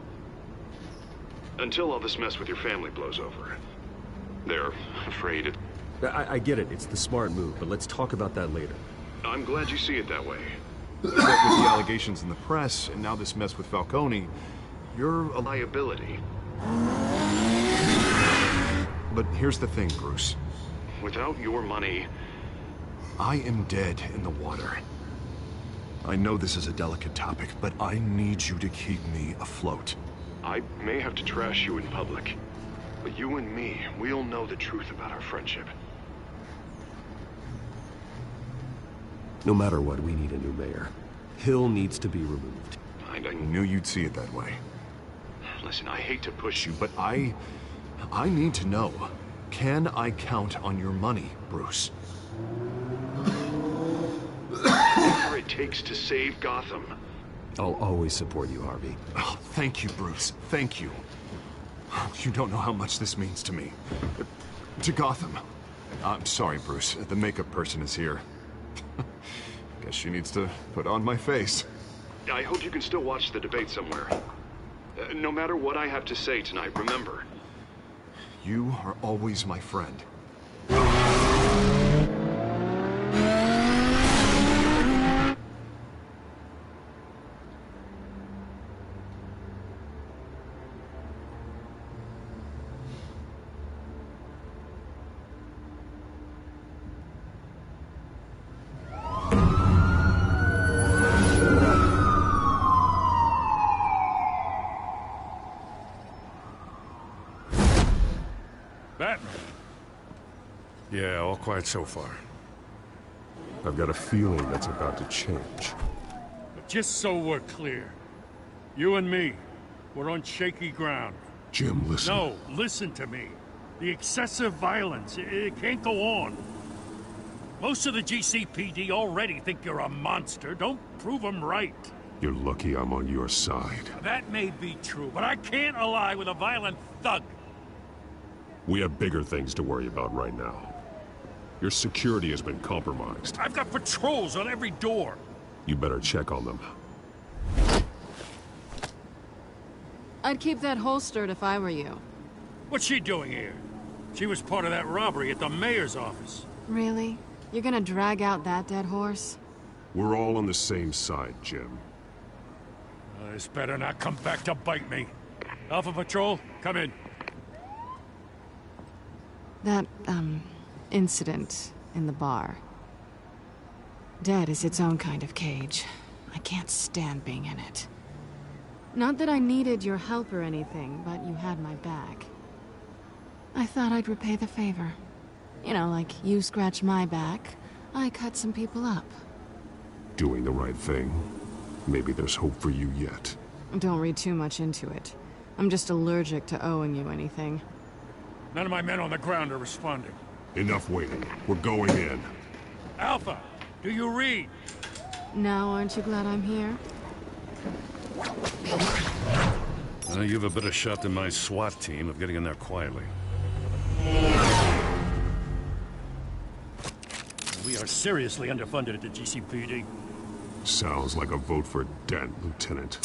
Until all this mess with your family blows over. They're afraid it... I get it. It's the smart move, but let's talk about that later. I'm glad you see it that way. But with the allegations in the press, and now this mess with Falcone, you're a liability. But here's the thing, Bruce. Without your money... I am dead in the water. I know this is a delicate topic, but I need you to keep me afloat. I may have to trash you in public, but you and me, we'll know the truth about our friendship. No matter what, we need a new mayor. Hill needs to be removed. I knew you'd see it that way. Listen, I hate to push you, But I need to know. Can I count on your money, Bruce? Whatever it takes to save Gotham. I'll always support you, Harvey. Oh, thank you, Bruce. Thank you. You don't know how much this means to me. To Gotham. I'm sorry, Bruce. The makeup person is here. Guess she needs to put on my face. I hope you can still watch the debate somewhere. No matter what I have to say tonight, remember. You are always my friend. quiet so far. I've got a feeling that's about to change. But just so we're clear, you and me, we're on shaky ground. Jim, listen. No, listen to me. The excessive violence, it can't go on. Most of the GCPD already think you're a monster. Don't prove them right. You're lucky I'm on your side. That may be true, but I can't ally with a violent thug. We have bigger things to worry about right now. Your security has been compromised. I've got patrols on every door. You better check on them. I'd keep that holstered if I were you. What's she doing here? She was part of that robbery at the mayor's office. Really? You're gonna drag out that dead horse? We're all on the same side, Jim. This better not come back to bite me. Alpha Patrol, come in. That, incident in the bar. Dead is its own kind of cage. I can't stand being in it. Not that I needed your help or anything, but you had my back. I thought I'd repay the favor. You know, like you scratch my back, I cut some people up. Doing the right thing. Maybe there's hope for you yet. Don't read too much into it. I'm just allergic to owing you anything. None of my men on the ground are responding. Enough waiting. We're going in. Alpha, do you read? Now, aren't you glad I'm here? You have a better shot than my SWAT team of getting in there quietly. We are seriously underfunded at the GCPD. Sounds like a vote for Dent, Lieutenant.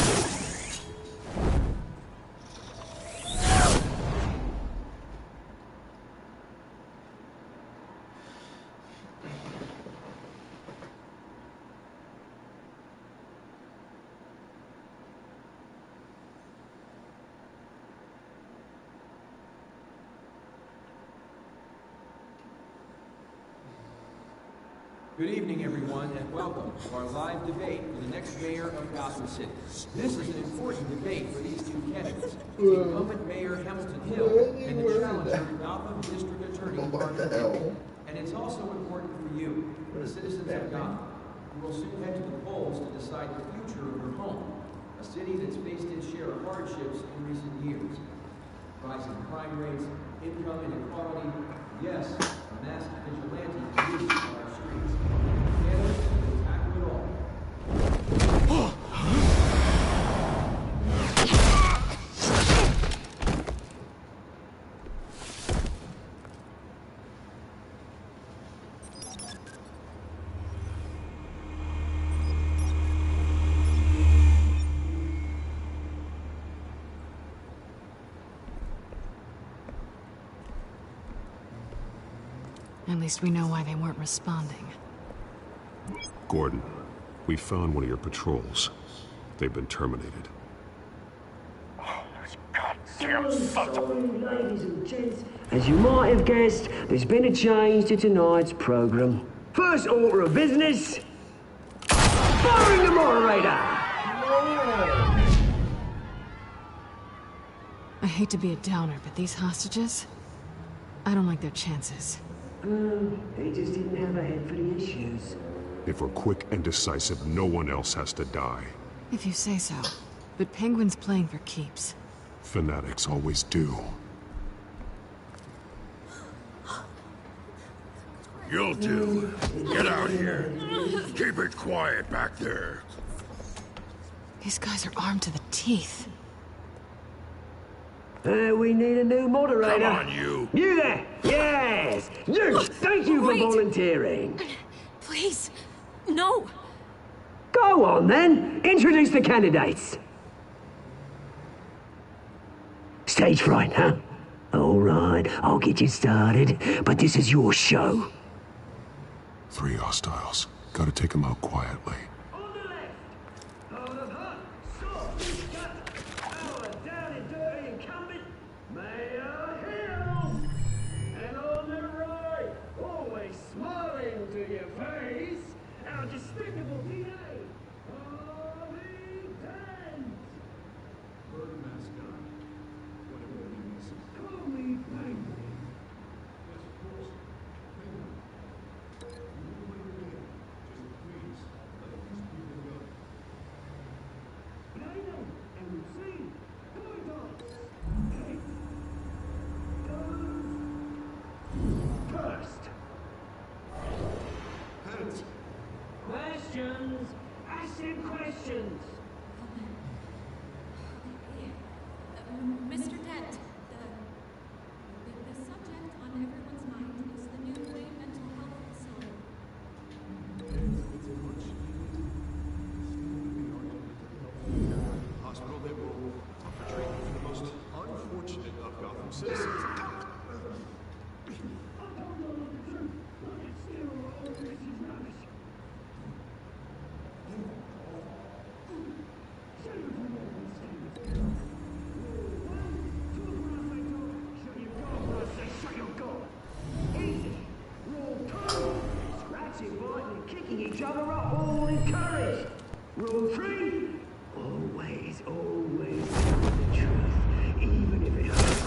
Good evening, everyone, and welcome to our live debate for the next mayor of Gotham City. This is an important debate for these two candidates, the incumbent Mayor Hamilton Hill and the challenger Gotham District Attorney Martin Hill. And it's also important for you, the citizens of Gotham, who will soon head to the polls to decide the future of your home, a city that's faced its share of hardships in recent years. Rising crime rates, income inequality, yes, a masked vigilante police on our streets. Together, we'll tackle it all. At least we know why they weren't responding. Gordon, we found one of your patrols. They've been terminated. Ladies and gents, as you might have guessed, there's been a change to tonight's program. First order of business, firing the moderator! I hate to be a downer, but these hostages, I don't like their chances. They just didn't have a head for the issues. If we're quick and decisive, no one else has to die. If you say so. But Penguin's playing for keeps. Fanatics always do. You'll do. Get out here. Keep it quiet back there. These guys are armed to the teeth. We need a new moderator. Come on, you. You there! Yes! You! Thank you for volunteering. Please, no. Go on, then. Introduce the candidates. Stage fright, huh? All right, I'll get you started, but this is your show. 3 hostiles. Gotta take them out quietly. Ask them questions. Mr. Dent, the subject on everyone's mind is the new Wayne mental health facility. Hospital, they will offer treatment for the most unfortunate of Gotham citizens. Scratching, biting, and kicking each other are all encouraged. Rule 3. Always tell the truth, even if it hurts.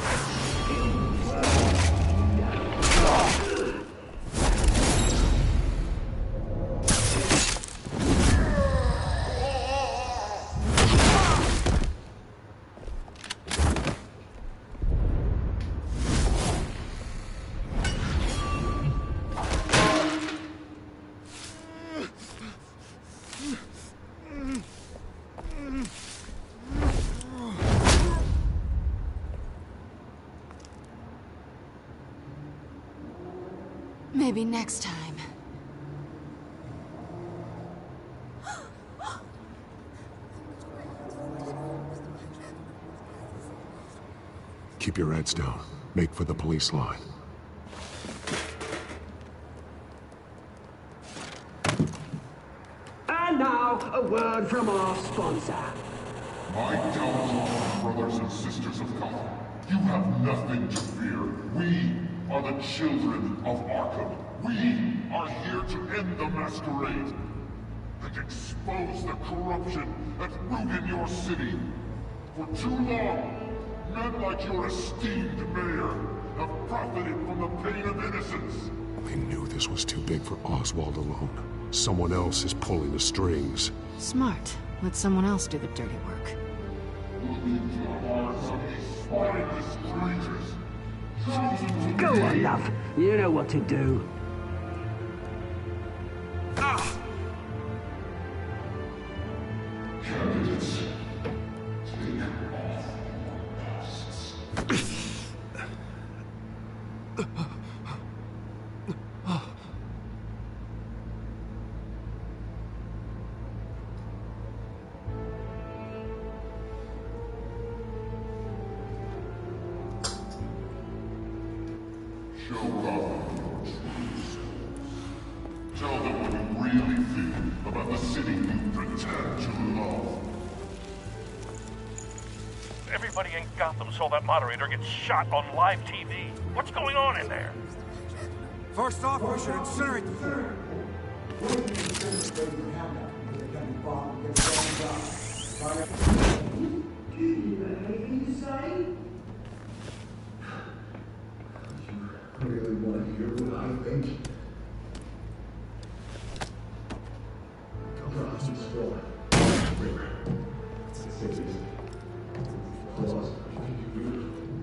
Maybe next time. Keep your heads down. Make for the police line. And now, a word from our sponsor. My downtrodden brothers and sisters of Gotham, you have nothing to fear. We are the children of Arkham. We are here to end the masquerade and expose the corruption that ruined your city. For too long, men like your esteemed mayor have profited from the pain of innocence. They knew this was too big for Oswald alone. Someone else is pulling the strings. Smart. Let someone else do the dirty work. Look into the hearts of these spineless creatures. Go on, love. You know what to do. Candidates, take off masks. Show Gotham your truth. Tell them what you really feel about the city you pretend to love. Everybody in Gotham saw that moderator get shot on live TV. What's going on in there? First off, we should incinerate the thing. Do you have anything to say? I really want to hear what I think. Gotham's gone.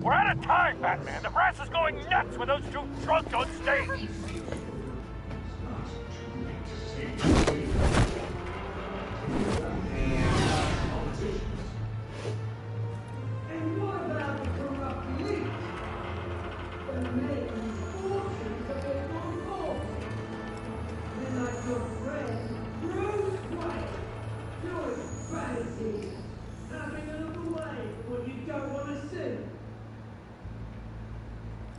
We're out of time, Batman. The brass is going nuts with those two drunks on stage. And what about the corrupt elite? They're making fortunes that they won't hold. They're like your friend, Bruce Wayne, doing fantasy, having a look away when you don't want to see.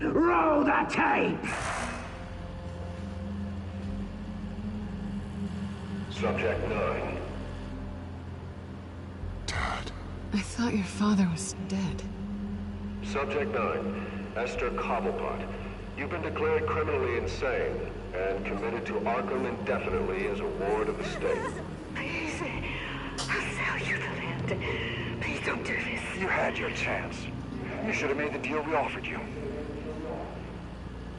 Roll the tape! Subject 9. I thought your father was dead. Subject 9. Esther Cobblepot. You've been declared criminally insane and committed to Arkham indefinitely as a ward of the state. Please, I'll sell you the land. Please don't do this. You had your chance. You should have made the deal we offered you.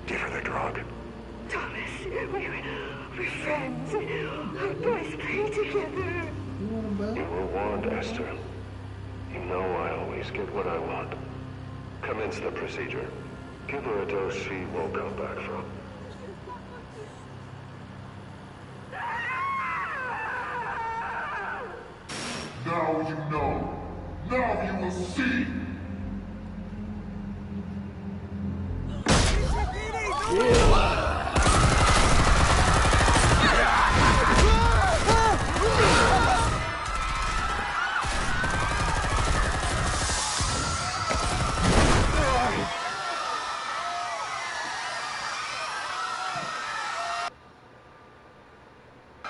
Give her the drug. Thomas, we're friends. Our boys play together. You were warned, Esther. You know I always get what I want. Commence the procedure. Give her a dose she won't come back from. Now you know. Now you will see.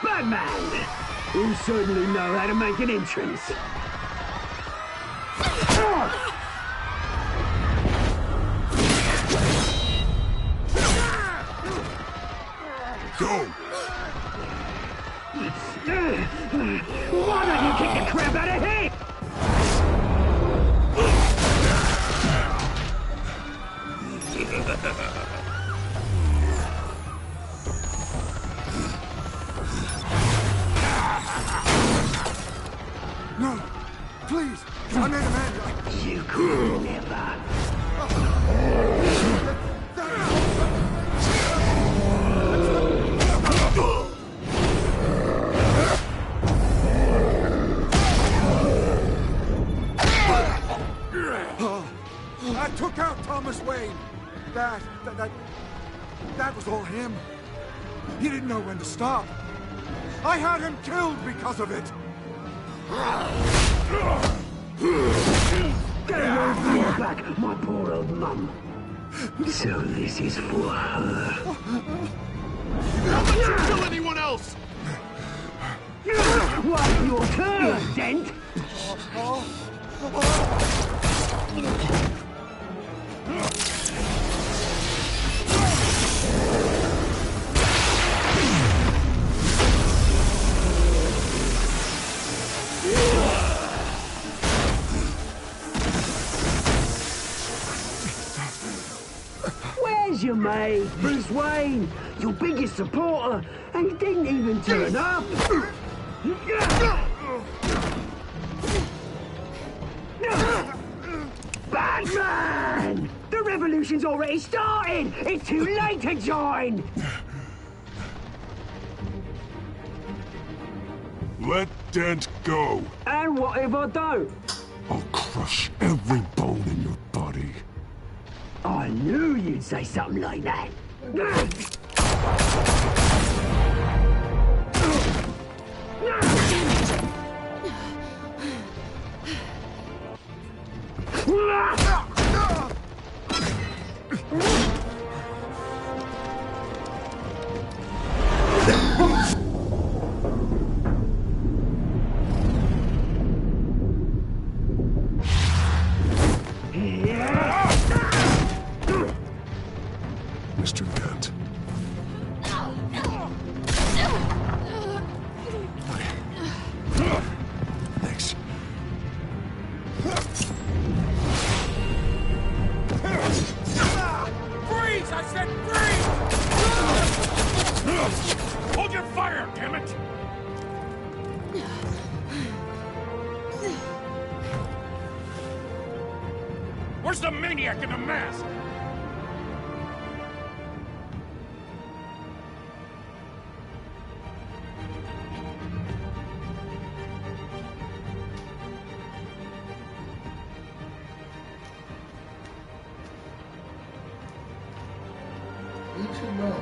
Batman! You certainly know how to make an entrance. Go! Why don't you kick the crap out of him? No! Please! I made a man! You could never. I took out Thomas Wayne! That was all him. He didn't know when to stop. I had him killed because of it! Get away from your back, my poor old mum. So this is for her. Don't let you kill anyone else! What's your turn, Dent? Where's your mate, Bruce Wayne? Your biggest supporter, and he didn't even turn up. Batman! The revolution's already started! It's too late to join! Let Dent go. And what if I don't? I'll crush every bone in your body. I knew you'd say something like that. Mr. Dent. Thanks. Freeze! I said freeze! Hold your fire, damn it! Where's the maniac in the mask? Need to know.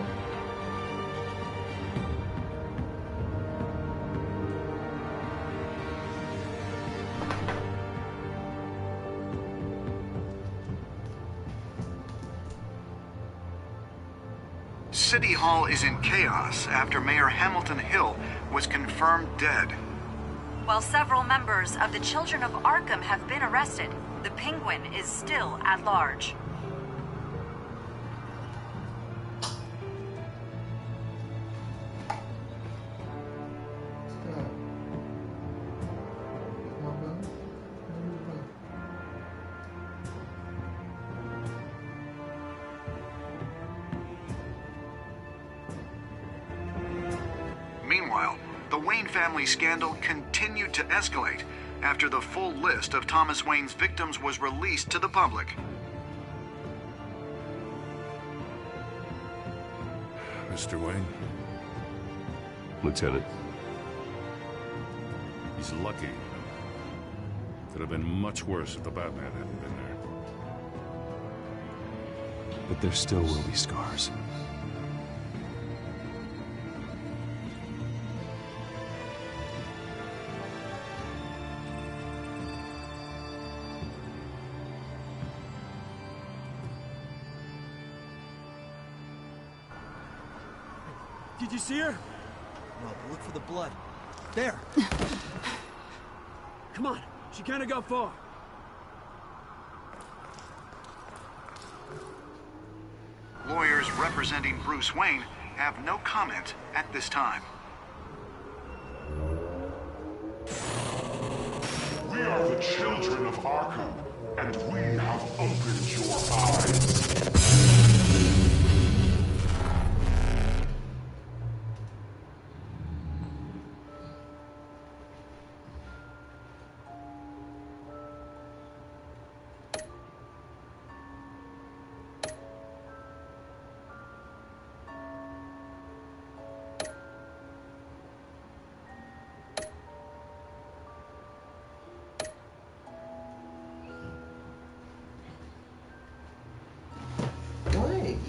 City Hall is in chaos after Mayor Hamilton Hill was confirmed dead. While several members of the Children of Arkham have been arrested, the Penguin is still at large. Meanwhile, the Wayne family scandal continued to escalate after the full list of Thomas Wayne's victims was released to the public. Mr. Wayne? Lieutenant. He's lucky. Could have been much worse if the Batman hadn't been there. But there still will be scars. Did you see her? No, but look for the blood. There. Come on, she can't have got far. Lawyers representing Bruce Wayne have no comment at this time. We are the children of Arkham, and we have opened your eyes.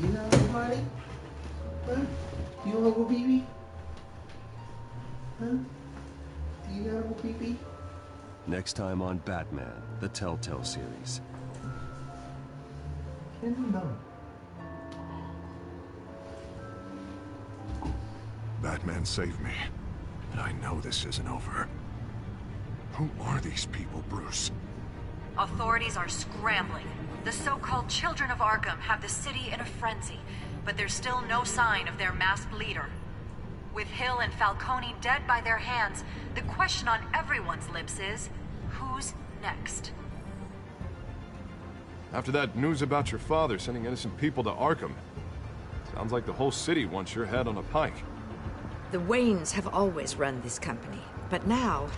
You know anybody? Huh? You know a baby? Huh? Do you know a baby? Next time on Batman, the Telltale series. Can you know? Batman saved me, but I know this isn't over. Who are these people, Bruce? Authorities are scrambling. The so-called Children of Arkham have the city in a frenzy, but there's still no sign of their masked leader. With Hill and Falcone dead by their hands, the question on everyone's lips is, who's next? After that news about your father sending innocent people to Arkham, sounds like the whole city wants your head on a pike. The Waynes have always run this company, but now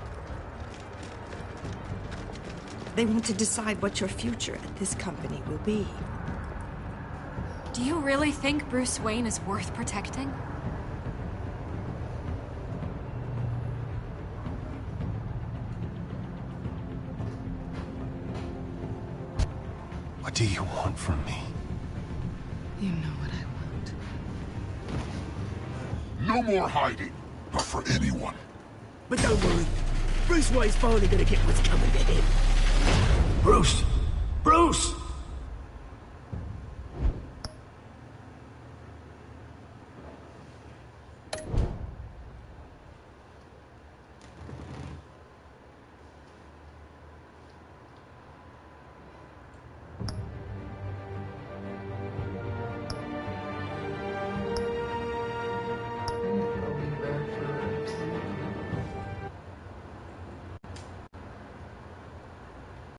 they want to decide what your future at this company will be. Do you really think Bruce Wayne is worth protecting? What do you want from me? You know what I want. No more hiding, not for anyone. But don't worry, Bruce Wayne's finally gonna get what's coming to him. Bruce! Bruce!